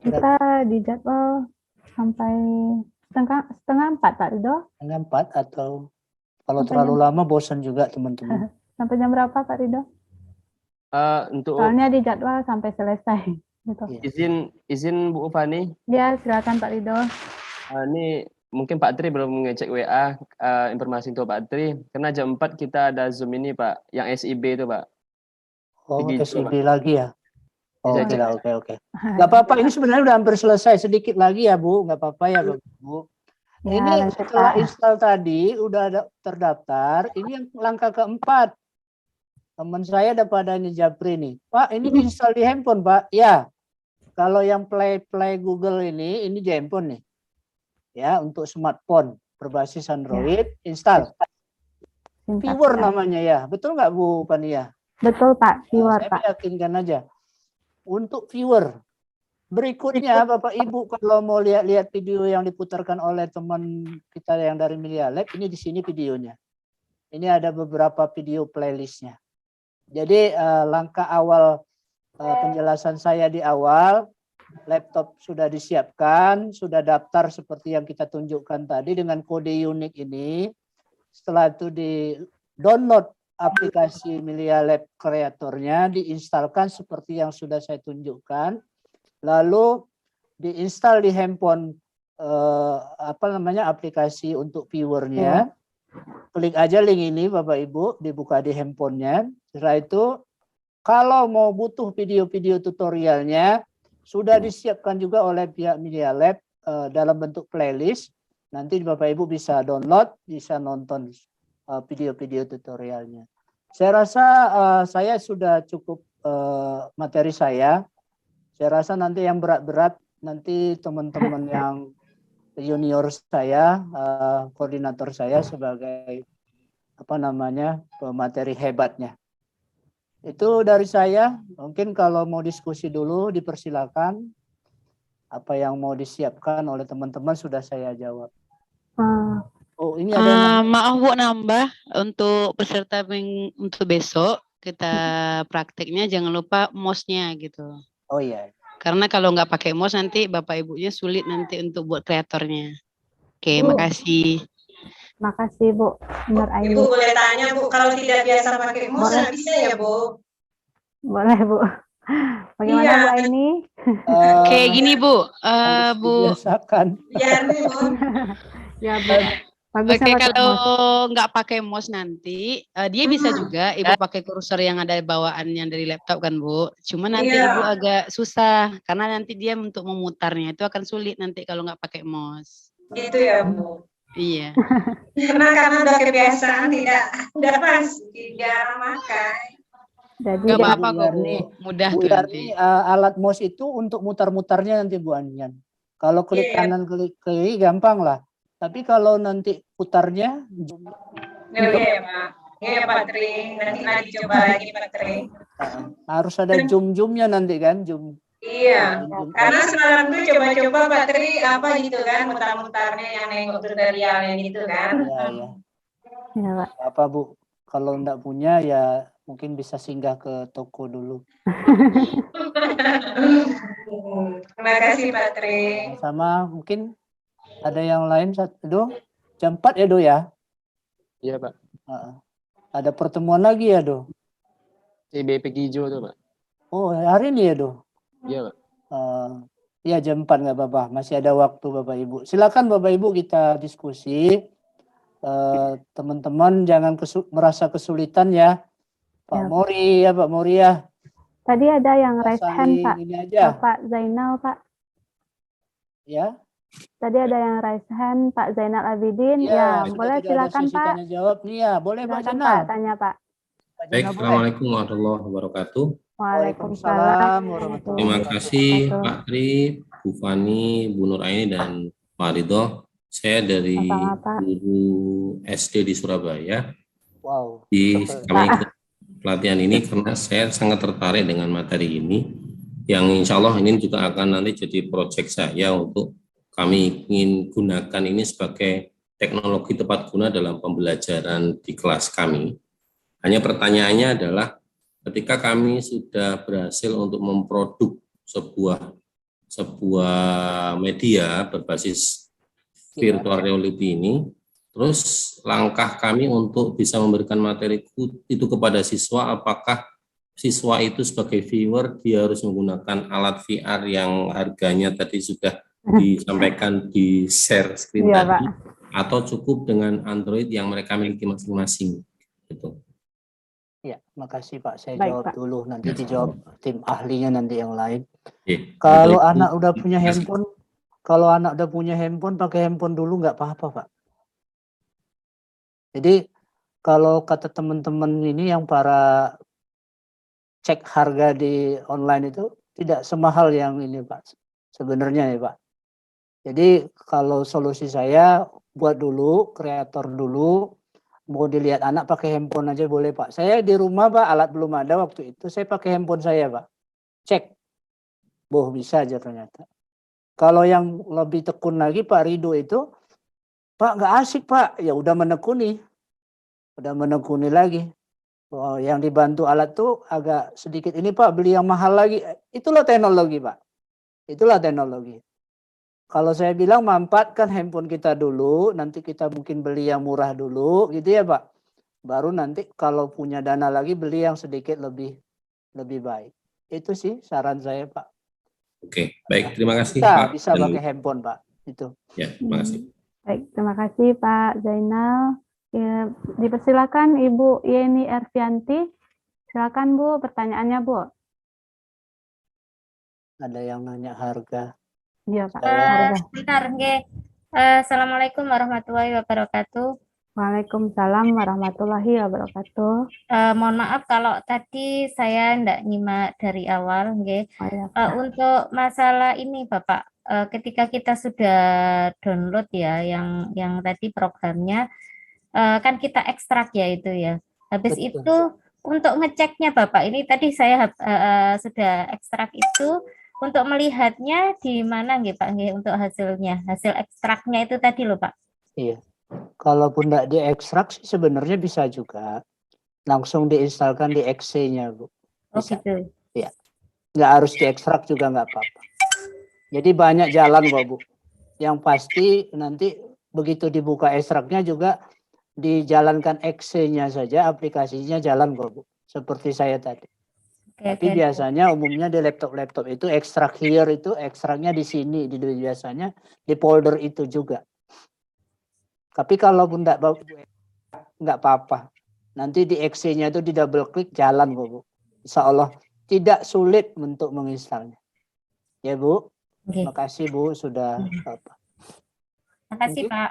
kita di jadwal sampai setengah 4 Pak Rido. Setengah 4 atau kalau terlalu lama bosan juga teman-teman. Sampai jam berapa Pak Rido? Soalnya di jadwal sampai selesai. Gitu. Izin Bu Fani. Ya silakan Pak Rido. Ini mungkin Pak Tri belum ngecek WA informasi untuk Pak Tri. Karena jam 4 kita ada Zoom ini Pak, yang SIB itu Pak. Oh, Begitu, SIB Pak. lagi ya? Oh, Bisa cek. oke. Nggak apa-apa, ini sebenarnya udah hampir selesai. Sedikit lagi ya, Bu. Nggak apa-apa ya, Bu. Ya, Ini lanjut, setelah Pak. install tadi, udah ada terdaftar. Ini yang langkah keempat. Teman saya ada pada Japri nih. Pak, ini diinstal di handphone, Pak. Ya, kalau yang Play Google ini di handphone nih. Ya, untuk smartphone berbasis Android, install. Viewer namanya ya. Betul nggak, Bu Pania? Betul, Pak. Viewer, Saya Pak. yakinkan aja. Untuk viewer. Berikutnya Bapak Ibu kalau mau lihat video yang diputarkan oleh teman kita yang dari Media Lab, ini di sini videonya. Ini ada beberapa video playlistnya. Jadi langkah awal penjelasan saya di awal, laptop sudah disiapkan, sudah daftar seperti yang kita tunjukkan tadi dengan kode unik ini. Setelah itu di-download aplikasi Media Lab kreatornya, diinstalkan seperti yang sudah saya tunjukkan. Lalu diinstal di handphone aplikasi untuk viewernya. Klik aja link ini Bapak Ibu, dibuka di handphonenya. Setelah itu kalau mau butuh video-video tutorialnya sudah disiapkan juga oleh pihak Media Lab dalam bentuk playlist. Nanti Bapak Ibu bisa download, bisa nonton video-video tutorialnya. Saya rasa saya sudah cukup materi saya. Saya rasa nanti yang berat-berat nanti teman-teman yang junior saya, koordinator saya sebagai pemateri hebatnya. Itu dari saya. Mungkin kalau mau diskusi dulu dipersilakan. Apa yang mau disiapkan oleh teman-teman sudah saya jawab. Oh, ini ada maaf Bu, nambah untuk peserta untuk besok kita prakteknya jangan lupa mouse-nya gitu. Oh iya. Karena kalau nggak pakai mouse nanti Bapak Ibunya sulit nanti untuk buat kreatornya. Oke, makasih. Makasih Bu. Nur Aini. Ibu boleh tanya Bu, kalau tidak biasa pakai mouse nggak bisa ya Bu? Boleh Bu. Bagaimana Iya. Bu Aini? Kayak gini Bu, Bu. Biasakan. Biar nih Bu. Ya Bu. Bagus Oke, ya, pakai kalau mouse. nggak pakai mouse nanti, dia bisa juga Ibu pakai kursor yang ada bawaan yang dari laptop kan Bu. Cuma nanti Iya. Ibu agak susah, karena nanti dia untuk memutarnya itu akan sulit nanti kalau nggak pakai mouse. Gitu ya Bu. Iya. Karena udah kebiasaan tidak pas, tidak makai. Jadi Nggak apa-apa kok Bu, Yarni, mudah Bu tuh Yarni, nanti. alat mouse itu untuk mutar-mutarnya nanti Bu Anian. Kalau klik Iya. kanan klik kiri gampang lah. Tapi kalau nanti putarnya Oke Pak. Iya Pak Tri, nanti coba lagi Pak Tri. harus ada zoom-zoomnya nanti kan, zoom. Iya, karena semalam tuh coba-coba Pak Tri apa gitu kan, mutar-mutarnya yang nengok tutorialnya gitu kan. Iya, iya. Ya, Pak. Apa Bu? Kalau enggak punya ya mungkin bisa singgah ke toko dulu. Terima kasih Pak Tri. Sama mungkin ada yang lain Do? Jam 4 ya Do ya? Iya Pak. Ada pertemuan lagi ya Do? CBP hijau tuh Pak. Oh hari ini ya Do? Iya Pak. Ya jam 4 nggak apa-apa, masih ada waktu Bapak Ibu. Silakan Bapak Ibu kita diskusi. Teman-teman jangan merasa kesulitan ya. Pak Ya. Mori ya Pak Mori ya. Tadi ada yang raise hand Saling Pak. ini aja. Bapak Zainal Pak. Ya. Tadi ada yang raise hand Pak Zainal Abidin. Ya, sudah boleh tidak ada silakan sesi Pak. tanya jawab nih ya. Boleh Pak Silakan Zainal. Pak tanya Pak. Pak Baik, Zainal boleh. Assalamualaikum warahmatullahi wabarakatuh. Waalaikumsalam warahmatullahi Terima wabarakatuh. kasih Pak Tri, Bu Fani, Bu Nur Aini, dan Pak Ridho. Saya dari Sama-sama, Pak. guru SD di Surabaya. Wow. Kami ikut pelatihan ini karena saya sangat tertarik dengan materi ini, yang insya Allah ini juga akan nanti jadi proyek saya untuk kami ingin gunakan ini sebagai teknologi tepat guna dalam pembelajaran di kelas kami. Hanya pertanyaannya adalah ketika kami sudah berhasil untuk memproduk sebuah media berbasis virtual reality ini, terus langkah kami untuk bisa memberikan materi itu kepada siswa, apakah siswa itu sebagai viewer dia harus menggunakan alat VR yang harganya tadi sudah disampaikan di share screen Iya, tadi, Pak. atau cukup dengan Android yang mereka miliki masing-masing. Gitu. Ya, makasih Pak. Saya Baik, jawab Pak. dulu, nanti dijawab tim ahlinya nanti yang lain. Oke, Kalau untuk itu, anak udah punya terima kasih. handphone, kalau anak udah punya handphone, pakai handphone dulu nggak apa-apa Pak. Jadi kalau kata teman-teman ini yang para cek harga di online itu tidak semahal yang ini Pak. Sebenarnya ya Pak. Jadi kalau solusi saya buat dulu, kreator dulu, mau dilihat anak pakai handphone aja boleh Pak. Saya di rumah Pak, alat belum ada waktu itu, saya pakai handphone saya Pak. Cek, boh bisa aja ternyata. Kalau yang lebih tekun lagi Pak Rido itu, Pak nggak asik Pak, ya udah menekuni lagi. Oh, yang dibantu alat tuh agak sedikit ini Pak, beli yang mahal lagi. Itulah teknologi Pak. Itulah teknologi. Kalau saya bilang manfaatkan handphone kita dulu, nanti kita mungkin beli yang murah dulu, gitu ya Pak. Baru nanti kalau punya dana lagi beli yang sedikit lebih baik. Itu sih saran saya Pak. Oke, baik, terima kasih Bisa, Pak. bisa pakai handphone Pak. Itu. Ya, terima kasih. Baik, terima kasih Pak Zainal. Ya, dipersilakan Ibu Yeni Ervianti. Silakan Bu, pertanyaannya Bu. Ada yang nanya harga. Iya Pak. Sebentar, nggih. Assalamualaikum warahmatullahi wabarakatuh. Waalaikumsalam warahmatullahi wabarakatuh. Mohon maaf kalau tadi saya tidak nyimak dari awal, nggih. Oh, ya, untuk masalah ini Bapak, ketika kita sudah download ya yang tadi programnya, kan kita ekstrak ya itu ya. Habis Betul. itu untuk ngeceknya Bapak, ini tadi saya sudah ekstrak itu, untuk melihatnya di mana nggih Pak, nggih, untuk hasilnya, hasil ekstraknya itu tadi loh Pak. Iya. Kalaupun tidak diekstrak sih sebenarnya bisa juga. Langsung diinstalkan di exe-nya Bu. Bisa. Oh gitu. Ya. Nggak harus diekstrak juga nggak apa-apa. Jadi banyak jalan kok Bu. Yang pasti nanti begitu dibuka ekstraknya juga dijalankan exe-nya saja, aplikasinya jalan kok Bu. Seperti saya tadi. Tapi biasanya umumnya di laptop-laptop itu ekstrak here itu ekstraknya di sini, biasanya di folder itu juga. Tapi kalau pun nggak apa-apa. Nanti di exe-nya itu di double klik jalan kok Bu. Insya Allah tidak sulit untuk menginstalnya. Ya Bu. Terima kasih Bu sudah apa. Terima kasih Pak.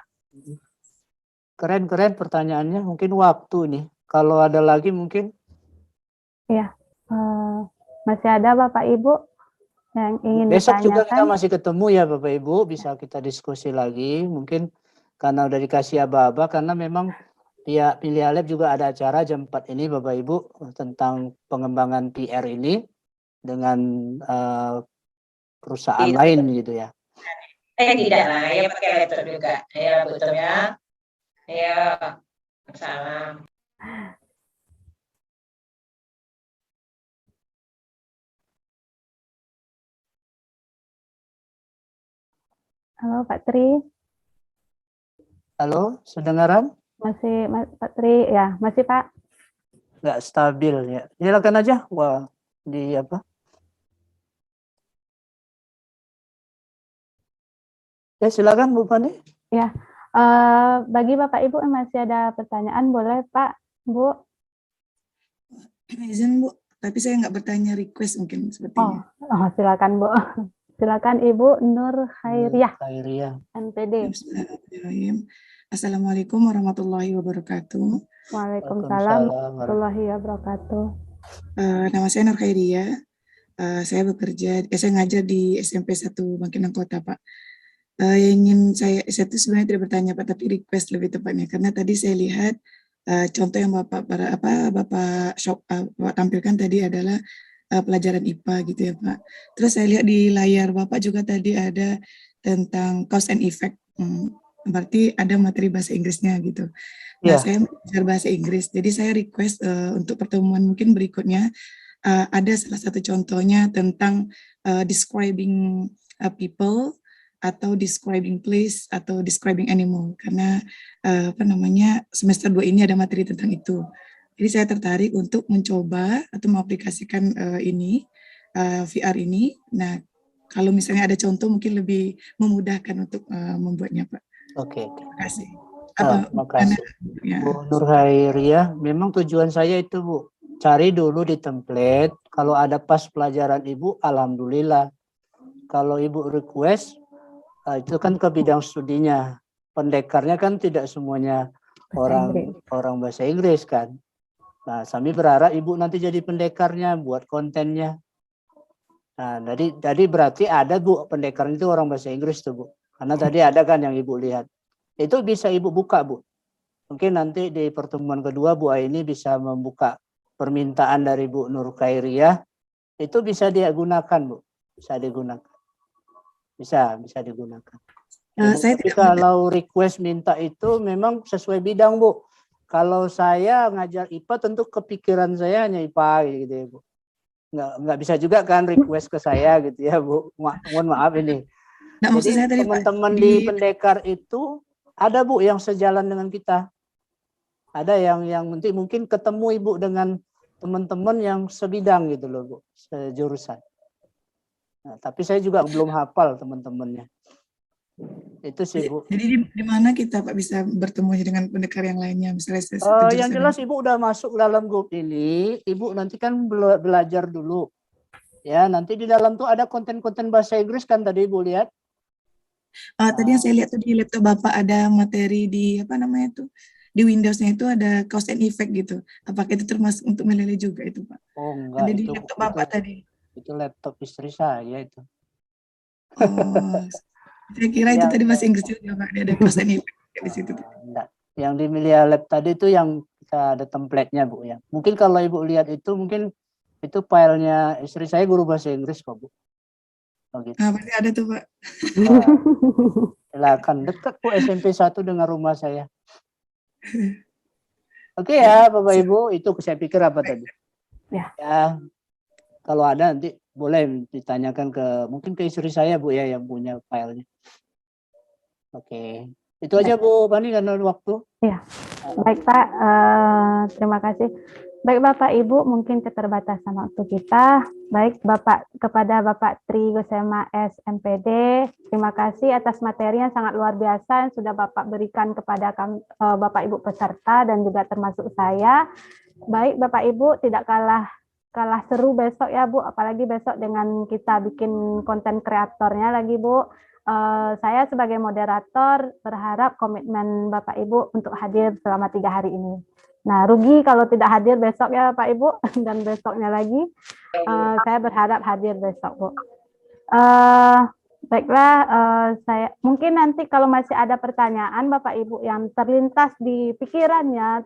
Keren-keren pertanyaannya. Mungkin waktu nih. Kalau ada lagi mungkin. Iya. Masih ada Bapak Ibu yang ingin Besok ditanyakan? juga kita masih ketemu ya Bapak Ibu. Bisa kita diskusi lagi. Mungkin karena udah dikasih aba-aba. Karena memang pihak Pilihan Lab juga ada acara jam 4 ini Bapak Ibu. Tentang pengembangan PR ini. Dengan perusahaan lain gitu ya. Tidak lah, ya pakai laptop juga. Ya betul ya. Ya, salam. Halo Pak Tri. Halo, sedengaran? Masih Pak Tri ya, masih Pak. Nggak stabil ya. Silakan aja. Wah, di apa? Ya silakan Bu Fani. Ya, bagi Bapak Ibu yang masih ada pertanyaan boleh Pak, Bu. Izin Bu, tapi saya nggak bertanya request mungkin sepertinya. Oh silakan Bu. Silakan Ibu Nur Khairiyah. NPD. Bismillahirrahmanirrahim. Assalamualaikum warahmatullahi wabarakatuh. Waalaikumsalam warahmatullahi wabarakatuh. Nama saya Nur Khairiyah. Saya bekerja, saya ngajar di SMP 1 Bangkinang Kota, Pak. Saya itu sebenarnya tidak bertanya Pak, tapi request lebih tepatnya, karena tadi saya lihat contoh yang Bapak tampilkan tadi adalah pelajaran IPA gitu ya Pak. Terus saya lihat di layar Bapak juga tadi ada tentang cause and effect. Berarti ada materi bahasa Inggrisnya gitu. Nah, saya belajar bahasa Inggris. Jadi saya request untuk pertemuan mungkin berikutnya ada salah satu contohnya tentang describing people atau describing place atau describing animal, karena semester 2 ini ada materi tentang itu. Jadi saya tertarik untuk mencoba atau mengaplikasikan VR ini. Nah, Kalau misalnya ada contoh mungkin lebih memudahkan untuk membuatnya, Pak. Oke. Terima kasih. Makasih. Ya. Bu Nur Khairiyah, memang tujuan saya itu, Bu, cari dulu di template. Kalau ada pas pelajaran Ibu, alhamdulillah. Kalau Ibu request, itu kan ke bidang studinya. Pendekarnya kan tidak semuanya orang bahasa Inggris kan. Nah, kami berharap Ibu nanti jadi pendekarnya, buat kontennya. Nah, jadi berarti ada, Bu, pendekarnya itu orang bahasa Inggris tuh, Bu. Karena tadi ada kan yang Ibu lihat. Itu bisa Ibu buka, Bu. Mungkin nanti di pertemuan kedua Bu Aini bisa membuka permintaan dari Bu Nur Khairiyah. Itu bisa digunakan, Bu. Bisa digunakan. Bisa digunakan. Tapi kalau request minta itu memang sesuai bidang, Bu. Kalau saya ngajar IPA tentu kepikiran saya hanya IPA gitu ya, Bu. Nggak bisa juga kan request ke saya gitu ya, Bu. Mohon maaf ini. Nah, jadi teman-teman di pendekar itu ada, Bu, yang sejalan dengan kita. Ada yang nanti mungkin ketemu Ibu dengan teman-teman yang sebidang gitu loh, Bu, sejurusan. Nah, tapi saya juga belum hafal teman-temannya. Itu sih, Bu. Jadi di mana kita, Pak, bisa bertemu dengan pendekar yang lainnya? Misalnya yang jelas Ibu udah masuk dalam grup ini, Ibu nanti kan belajar dulu. Ya, nanti di dalam tuh ada konten-konten bahasa Inggris kan tadi Ibu lihat. Tadi yang saya lihat tuh di laptop Bapak ada materi di apa namanya tuh? Di Windows-nya itu ada cause and effect gitu. Apakah itu termasuk untuk meleleh juga itu, Pak? Oh, enggak. Ada di laptop Bapak tadi. Itu laptop istri saya itu. Oh, saya kira itu tadi bahasa Inggris juga, Pak. Ada cause and effect di situ. Enggak. Yang di Milia Lab tadi itu yang kita ada template-nya, Bu, ya. Mungkin kalau Ibu lihat itu mungkin itu filenya istri saya guru bahasa Inggris kok, Bu. Oh, gitu. Pasti ada tuh, Pak. Silakan, dekat, Bu, SMP 1 dengan rumah saya. Oke ya, Bapak Ibu, itu saya pikir apa tadi? Ya, kalau ada nanti boleh ditanyakan mungkin ke istri saya, Bu, ya, yang punya filenya. Oke, itu aja, Bu Fani, karena waktu. Ya, baik Pak, terima kasih. Baik Bapak Ibu, mungkin keterbatasan waktu kita. Baik kepada Bapak Tri Gusema S MPD, terima kasih atas materi yang sangat luar biasa yang sudah Bapak berikan kepada Bapak Ibu peserta dan juga termasuk saya. Baik Bapak Ibu, tidak kalah seru besok ya, Bu, apalagi besok dengan kita bikin konten kreatornya lagi, Bu. Saya sebagai moderator berharap komitmen Bapak Ibu untuk hadir selama 3 hari ini. Nah, rugi kalau tidak hadir besok ya Pak Ibu, dan besoknya lagi. Saya berharap hadir besok, Bu. Baiklah, saya mungkin nanti kalau masih ada pertanyaan Bapak Ibu yang terlintas di pikirannya,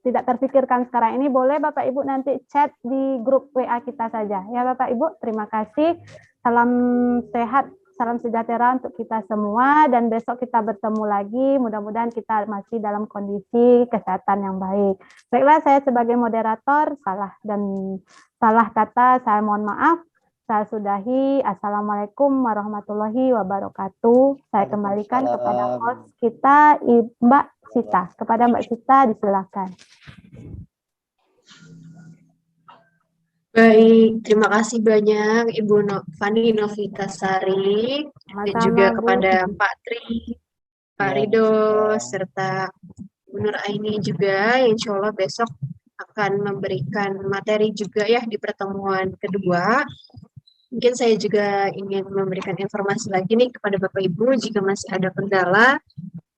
tidak terpikirkan sekarang ini, boleh Bapak Ibu nanti chat di grup WA kita saja. Ya Bapak Ibu, terima kasih. Salam sehat. Salam sejahtera untuk kita semua dan besok kita bertemu lagi. Mudah-mudahan kita masih dalam kondisi kesehatan yang baik. Baiklah, saya sebagai moderator salah kata saya mohon maaf. Saya sudahi. Assalamualaikum warahmatullahi wabarakatuh. Saya kembalikan kepada host kita, Mbak Sita. Kepada Mbak Sita disilakan. Baik, terima kasih banyak Ibu Fani Novitasari dan juga kepada Pak Tri, Pak Rido, serta Bu Nur Aini juga yang insya Allah besok akan memberikan materi juga ya di pertemuan kedua. Mungkin saya juga ingin memberikan informasi lagi nih kepada Bapak Ibu jika masih ada kendala.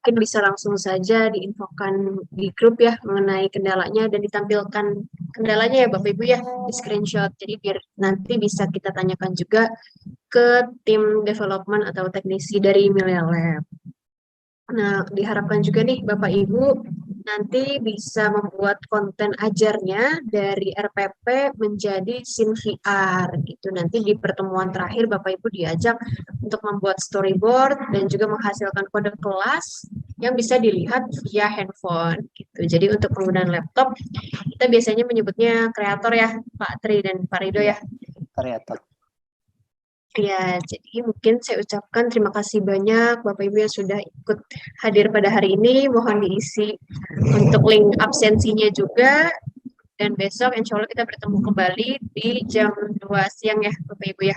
Mungkin bisa langsung saja diinfokan di grup ya mengenai kendalanya dan ditampilkan kendalanya ya Bapak Ibu ya di screenshot. Jadi biar nanti bisa kita tanyakan juga ke tim development atau teknisi dari Milia Lab. Nah, diharapkan juga nih Bapak Ibu nanti bisa membuat konten ajarnya dari RPP menjadi scene VR gitu. Nanti di pertemuan terakhir Bapak Ibu diajak untuk membuat storyboard dan juga menghasilkan kode kelas yang bisa dilihat via handphone gitu. Jadi untuk penggunaan laptop kita biasanya menyebutnya kreator ya Pak Tri dan Pak Rido ya. Kreator. Ya, jadi mungkin saya ucapkan terima kasih banyak Bapak Ibu yang sudah ikut hadir pada hari ini. Mohon diisi untuk link absensinya juga. Dan besok insya Allah kita bertemu kembali di jam 2 siang ya Bapak Ibu ya.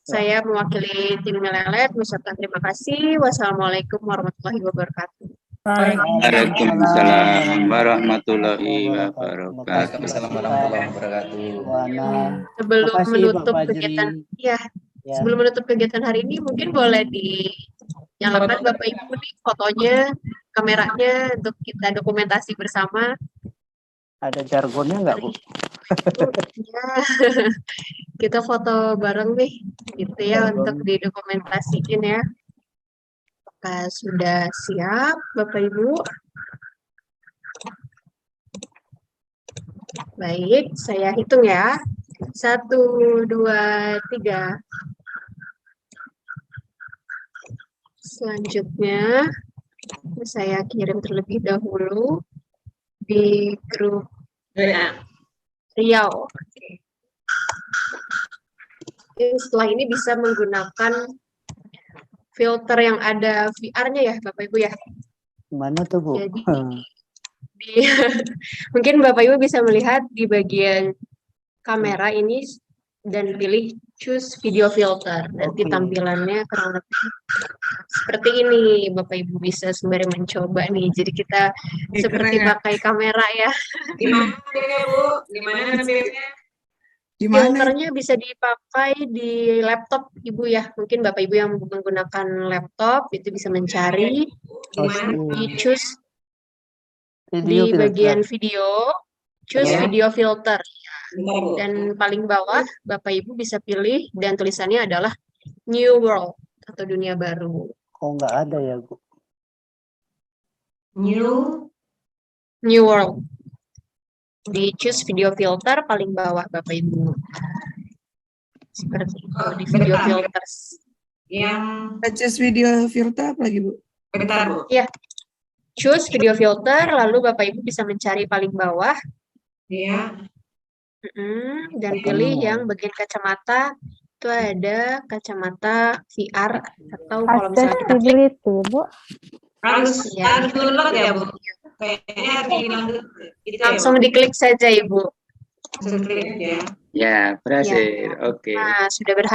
Saya mewakili tim Milelab mengucapkan terima kasih. Wassalamualaikum warahmatullahi wabarakatuh. Waalaikumsalam warahmatullahi wabarakatuh. Waalaikumsalam warahmatullahi wabarakatuh. Sebelum Makasih, menutup Bapak Fajri. kegiatan, ya, Ya. sebelum menutup kegiatan hari ini, mungkin boleh dinyalakan Bapak Ibu nih fotonya, kameranya untuk kita dokumentasi bersama. Ada jargonnya nggak, Bu? Ya, kita foto bareng nih, gitu ya, untuk didokumentasiin ya. Apakah sudah siap, Bapak Ibu? Baik, saya hitung ya. 1, 2, 3. Selanjutnya, saya kirim terlebih dahulu di grup Riau. Oke. Setelah ini bisa menggunakan filter yang ada VR-nya ya, Bapak Ibu ya. Mana tuh, Bu? Jadi, mungkin Bapak Ibu bisa melihat di bagian kamera ini dan pilih choose video filter. Nanti tampilannya kurang lebih seperti ini. Bapak Ibu bisa sembari mencoba nih. Jadi kita seperti pakai kamera ya. Di mana filternya, Bu? Di mana filternya? Filternya bisa dipakai di laptop Ibu ya. Mungkin Bapak Ibu yang menggunakan laptop itu bisa mencari di choose di bagian video, choose video filter. Dan paling bawah Bapak Ibu bisa pilih dan tulisannya adalah New World atau dunia baru. Kok nggak ada ya, Bu? New World. Di choose video filter paling bawah Bapak Ibu. Seperti itu di video filters. Choose video filter apa lagi, Bu? Bentar, Bu. Ya. Choose video filter, lalu Bapak Ibu bisa mencari paling bawah. Iya. Dan pilih yang bagian kacamata. Itu ada kacamata VR atau kalau misalnya kita klik Bu. Harus ya. download ya, Bu. Kayaknya harus di-download. Langsung diklik saja Ibu. Langsung klik ya. Ya, berhasil. Oke. Nah, sudah berhasil.